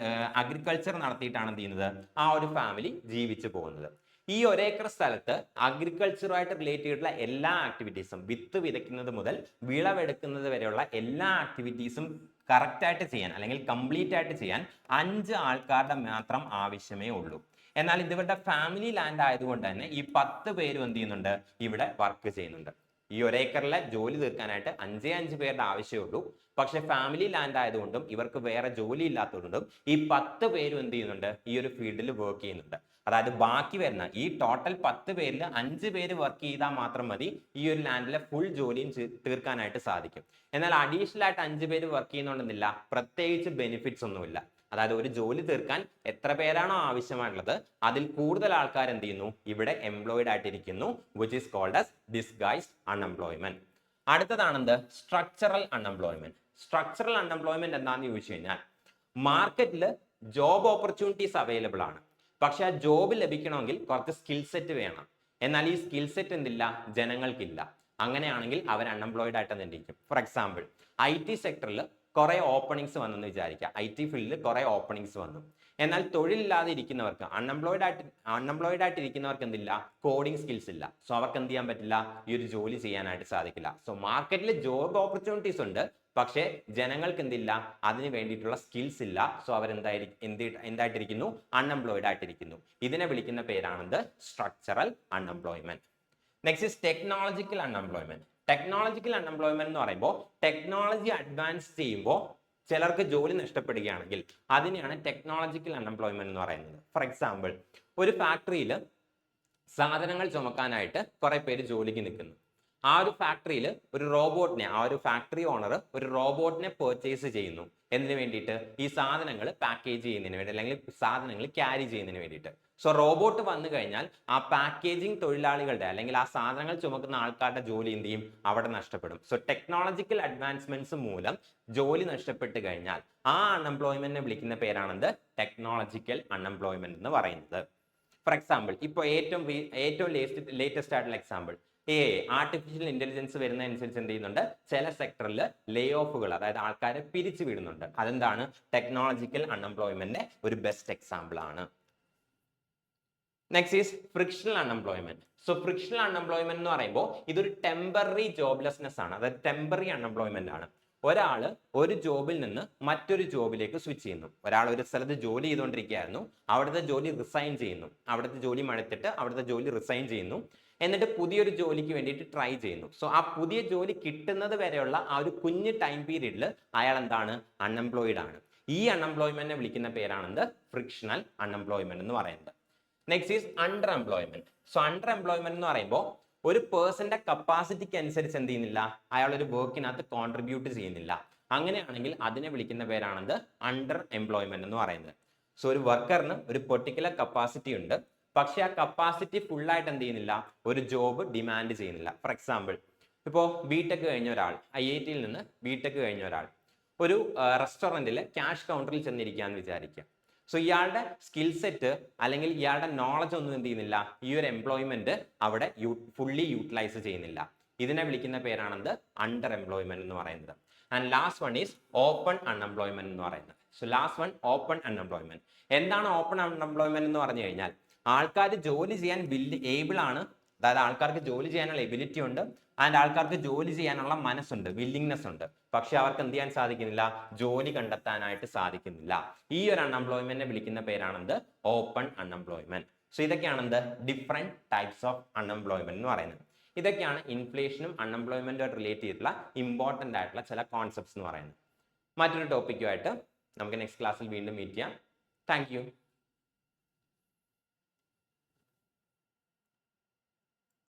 അഗ്രികൾച്ചർ നടത്തിയിട്ടാണ് എന്ത് ചെയ്യുന്നത്? ആ ഒരു ഫാമിലി ജീവിച്ചു പോകുന്നത്. ഈ ഒരേക്കർ സ്ഥലത്ത് അഗ്രികൾച്ചറുമായിട്ട് റിലേറ്റ് ചെയ്തിട്ടുള്ള എല്ലാ ആക്ടിവിറ്റീസും, വിത്ത് വിതയ്ക്കുന്നത് മുതൽ വിളവെടുക്കുന്നത് വരെയുള്ള എല്ലാ ആക്ടിവിറ്റീസും കറക്റ്റ് ആയിട്ട് ചെയ്യാൻ അല്ലെങ്കിൽ കംപ്ലീറ്റ് ആയിട്ട് ചെയ്യാൻ 5 ആൾക്കാരുടെ മാത്രം ആവശ്യമേ ഉള്ളൂ. എന്നാൽ ഇത് ഇവരുടെ ഫാമിലി ലാൻഡ് ആയതുകൊണ്ട് തന്നെ ഈ 10 പേരും എന്ത് ചെയ്യുന്നുണ്ട്, ഇവിടെ വർക്ക് ചെയ്യുന്നുണ്ട്. ഈ ഒരേക്കറിലെ ജോലി തീർക്കാനായിട്ട് 5 പേരുടെ ആവശ്യമേ ഉള്ളൂ. പക്ഷെ ഫാമിലി ലാൻഡ് ആയതുകൊണ്ടും ഇവർക്ക് വേറെ ജോലി ഇല്ലാത്തതുകൊണ്ടും ഈ 10 പേരും എന്ത് ചെയ്യുന്നുണ്ട്, ഈ ഒരു ഫീൽഡിൽ വർക്ക് ചെയ്യുന്നുണ്ട്. അതായത് ബാക്കി വരുന്ന ഈ ടോട്ടൽ 10 പേരിൽ 5 പേര് വർക്ക് ചെയ്താൽ മാത്രം മതി ഈ ഒരു ലാൻഡിലെ ഫുൾ ജോലിയും തീർക്കാനായിട്ട് സാധിക്കും. എന്നാൽ അഡീഷണൽ ആയിട്ട് 5 പേര് വർക്ക് ചെയ്യുന്നുണ്ടെന്നില്ല, പ്രത്യേകിച്ച് ബെനിഫിറ്റ്സ് ഒന്നുമില്ല. അതായത് ഒരു ജോലി തീർക്കാൻ എത്ര പേരാണോ ആവശ്യമായിട്ടുള്ളത് അതിൽ കൂടുതൽ ആൾക്കാർ എന്ത് ചെയ്യുന്നു, ഇവിടെ എംപ്ലോയിഡ് ആയിട്ടിരിക്കുന്നു, which is called as disguised unemployment. അടുത്തതാണെന്ത്, സ്ട്രക്ചറൽ അൺഎംപ്ലോയ്മെന്റ്. സ്ട്രക്ചറൽ അൺഎംപ്ലോയ്മെന്റ് എന്താണെന്ന് ചോദിച്ചു കഴിഞ്ഞാൽ, മാർക്കറ്റിൽ ജോബ് ഓപ്പർച്യൂണിറ്റീസ് അവൈലബിൾ ആണ്, പക്ഷെ ആ ജോബ് ലഭിക്കണമെങ്കിൽ കുറച്ച് സ്കിൽ സെറ്റ് വേണം. എന്നാൽ ഈ സ്കിൽ സെറ്റ് എന്തില്ല, ജനങ്ങൾക്കില്ല. അങ്ങനെയാണെങ്കിൽ അവർ അൺഎംപ്ലോയിഡ് ആയിട്ട് തന്നെ ഇരിക്കും. ഫോർ എക്സാമ്പിൾ, IT സെക്ടറിൽ കുറെ ഓപ്പണിങ്സ് വന്നെന്ന് വിചാരിക്കുക. IT ഫീൽഡിൽ കുറെ ഓപ്പണിങ്സ് വന്നു. എന്നാൽ തൊഴിലില്ലാതെ ഇരിക്കുന്നവർക്ക്, അൺഎംപ്ലോയിഡ് ആയിട്ട് ഇരിക്കുന്നവർക്ക് എന്തില്ല, കോഡിംഗ് സ്കിൽസ് ഇല്ല. സോ അവർക്ക് എന്ത് ചെയ്യാൻ പറ്റില്ല, ഈ ഒരു ജോലി ചെയ്യാനായിട്ട് സാധിക്കില്ല. സോ മാർക്കറ്റിൽ ജോബ് ഓപ്പർച്യൂണിറ്റീസ് ഉണ്ട്, പക്ഷേ ജനങ്ങൾക്ക് എന്തില്ല, അതിന് വേണ്ടിയിട്ടുള്ള സ്കിൽസ് ഇല്ല. സോ അവർ എന്തായിട്ടിരിക്കുന്നു, അൺഎംപ്ലോയിഡ് ആയിട്ടിരിക്കുന്നു. ഇതിനെ വിളിക്കുന്ന പേരാണെന്ത്, structural unemployment. Next is technological unemployment. Technological unemployment എന്ന് പറയുമ്പോൾ ടെക്നോളജി അഡ്വാൻസ് ചെയ്യുമ്പോൾ ചിലർക്ക് ജോലി നഷ്ടപ്പെടുകയാണെങ്കിൽ അതിനെയാണ് ടെക്നോളജിക്കൽ അൺഎംപ്ലോയ്മെന്റ് എന്ന് പറയുന്നത്. ഫോർ എക്സാമ്പിൾ, ഒരു ഫാക്ടറിയിൽ സാധനങ്ങൾ ചുമക്കാനായിട്ട് കുറെ പേര് ജോലിക്ക് നിൽക്കുന്നു. ആ ഒരു ഫാക്ടറിയിൽ ഒരു റോബോട്ടിനെ, ആ ഒരു ഫാക്ടറി ഓണർ ഒരു റോബോട്ടിനെ പെർച്ചേസ് ചെയ്യുന്നു. എന്തിനു വേണ്ടിയിട്ട്, ഈ സാധനങ്ങൾ പാക്കേജ് ചെയ്യുന്നതിന് വേണ്ടി അല്ലെങ്കിൽ സാധനങ്ങൾ ക്യാരി ചെയ്യുന്നതിന് വേണ്ടിയിട്ട്. സോ റോബോട്ട് വന്നു കഴിഞ്ഞാൽ ആ പാക്കേജിങ് തൊഴിലാളികളുടെ അല്ലെങ്കിൽ ആ സാധനങ്ങൾ ചുമക്കുന്ന ആൾക്കാരുടെ ജോലി എന്ത് ചെയ്യും, അവിടെ നഷ്ടപ്പെടും. സോ ടെക്നോളജിക്കൽ അഡ്വാൻസ്മെന്റ്സ് മൂലം ജോലി നഷ്ടപ്പെട്ട് കഴിഞ്ഞാൽ ആ അൺഎംപ്ലോയ്മെന്റിനെ വിളിക്കുന്ന പേരാണെന്ത്, ടെക്നോളജിക്കൽ അൺഎംപ്ലോയ്മെന്റ് എന്ന് പറയുന്നത്. ഫോർ എക്സാമ്പിൾ, ഇപ്പോൾ ഏറ്റവും ലേറ്റസ്റ്റ് ആയിട്ടുള്ള എക്സാമ്പിൾ, ആർട്ടിഫിഷ്യൽ ഇന്റലിജൻസ് വരുന്നതനുസരിച്ച് എന്ത് ചെയ്യുന്നുണ്ട്, ചില സെക്ടറിൽ ലേ ഓഫുകൾ, അതായത് ആൾക്കാരെ പിരിച്ചു വിടുന്നുണ്ട്. അതെന്താണ്, ടെക്നോളജിക്കൽ അൺഎംപ്ലോയ്മെന്റിന്റെ ഒരു ബെസ്റ്റ് എക്സാമ്പിൾ ആണ്. Next is frictional unemployment. So frictional unemployment എന്ന് പറയുമ്പോൾ ഇതൊരു ടെമ്പററി ജോബ്ലെസ്നെസ് ആണ്, അതായത് ടെമ്പററി അൺഎംപ്ലോയ്മെന്റ് ആണ്. ഒരാൾ ഒരു ജോബിൽ നിന്ന് മറ്റൊരു ജോബിലേക്ക് സ്വിച്ച് ചെയ്യുന്നു. ഒരാൾ ഒരു സ്ഥലത്ത് ജോലി ചെയ്തുകൊണ്ടിരിക്കുകയായിരുന്നു, അവിടുത്തെ ജോലി റിസൈൻ ചെയ്യുന്നു, അവിടുത്തെ ജോലി മടുത്തിട്ട് അവിടുത്തെ ജോലി റിസൈൻ ചെയ്യുന്നു, എന്നിട്ട് പുതിയൊരു ജോലിക്ക് വേണ്ടിയിട്ട് ട്രൈ ചെയ്യുന്നു. സോ ആ പുതിയ ജോലി കിട്ടുന്നത് വരെയുള്ള ആ ഒരു കുഞ്ഞ് ടൈം പീരീഡിൽ അയാൾ എന്താണ്, അൺഎംപ്ലോയിഡ് ആണ്. ഈ അൺഎംപ്ലോയ്മെന്റിനെ വിളിക്കുന്ന പേരാണെന്ത്, ഫ്രിക്ഷണൽ അൺഎംപ്ലോയ്മെന്റ് എന്ന് പറയുന്നത്. Next is under employment. So under employment എന്ന് പറയുമ്പോൾ ഒരു പേഴ്സന്റെ കപ്പാസിറ്റിക്ക് അനുസരിച്ച് എന്ത് ചെയ്യുന്നില്ല, അയാൾ ഒരു വർക്കിനകത്ത് കോൺട്രിബ്യൂട്ട് ചെയ്യുന്നില്ല. അങ്ങനെയാണെങ്കിൽ അതിനെ വിളിക്കുന്ന പേരാണെന്ത്, അണ്ടർ എംപ്ലോയ്മെന്റ് എന്ന് പറയുന്നത്. സോ ഒരു വർക്കറിന് ഒരു പെർട്ടിക്കുലർ കപ്പാസിറ്റി ഉണ്ട്, പക്ഷെ ആ കപ്പാസിറ്റി ഫുള്ളായിട്ട് എന്ത് ചെയ്യുന്നില്ല, ഒരു ജോബ് ഡിമാൻഡ് ചെയ്യുന്നില്ല. ഫോർ എക്സാമ്പിൾ, ഇപ്പോൾ ബിടെക് കഴിഞ്ഞ ഒരാൾ, IIT-യിൽ നിന്ന് ബിടെക് കഴിഞ്ഞ ഒരാൾ ഒരു റെസ്റ്റോറൻറ്റിൽ ക്യാഷ് കൗണ്ടറിൽ ചെന്നിരിക്കുകയെന്ന് വിചാരിക്കുക. സോ ഇയാളുടെ സ്കിൽ സെറ്റ് അല്ലെങ്കിൽ ഇയാളുടെ നോളജ് ഒന്നും എന്ത് ചെയ്യുന്നില്ല, ഈ ഒരു എംപ്ലോയ്മെന്റ് അവിടെ ഫുള്ളി യൂട്ടിലൈസ് ചെയ്യുന്നില്ല. ഇതിനെ വിളിക്കുന്ന പേരാണെന്ത്, അണ്ടർ എംപ്ലോയ്മെന്റ് എന്ന് പറയുന്നത്. And last one is open unemployment എന്ന് പറയുന്നത്. So last one, open unemployment. എന്താണ് ഓപ്പൺ അൺഎംപ്ലോയ്മെന്റ് എന്ന് പറഞ്ഞു കഴിഞ്ഞാൽ, ആൾക്കാർ ജോലി ചെയ്യാൻ ഏബിൾ ആണ്, അതായത് ആൾക്കാർക്ക് ജോലി ചെയ്യാനുള്ള എബിലിറ്റി ഉണ്ട്, ആൻഡ് ആൾക്കാർക്ക് ജോലി ചെയ്യാനുള്ള മനസ്സുണ്ട്, വില്ലിങ്നെസ് ഉണ്ട്, പക്ഷെ അവർക്ക് എന്ത് ചെയ്യാൻ സാധിക്കുന്നില്ല, ജോലി കണ്ടെത്താനായിട്ട് സാധിക്കുന്നില്ല. ഈ ഒരു അൺഎംപ്ലോയ്മെന്റിനെ വിളിക്കുന്ന പേരാണെന്ത്, ഓപ്പൺ അൺഎംപ്ലോയ്മെന്റ്. സോ ഇതൊക്കെയാണെന്ത്, ഡിഫറെന്റ് ടൈപ്സ് ഓഫ് അൺഎംപ്ലോയ്മെന്റ് എന്ന് പറയുന്നത്. ഇതൊക്കെയാണ് ഇൻഫ്ലേഷനും അൺഎംപ്ലോയ്മെന്റുമായിട്ട് റിലേറ്റ് ചെയ്തിട്ടുള്ള ഇമ്പോർട്ടന്റ് ആയിട്ടുള്ള ചില കോൺസെപ്റ്റ്സ് എന്ന് പറയുന്നത്. മറ്റൊരു ടോപ്പിക്കുമായിട്ട് നമുക്ക് നെക്സ്റ്റ് ക്ലാസ്സിൽ വീണ്ടും മീറ്റ് ചെയ്യാം. Thank you.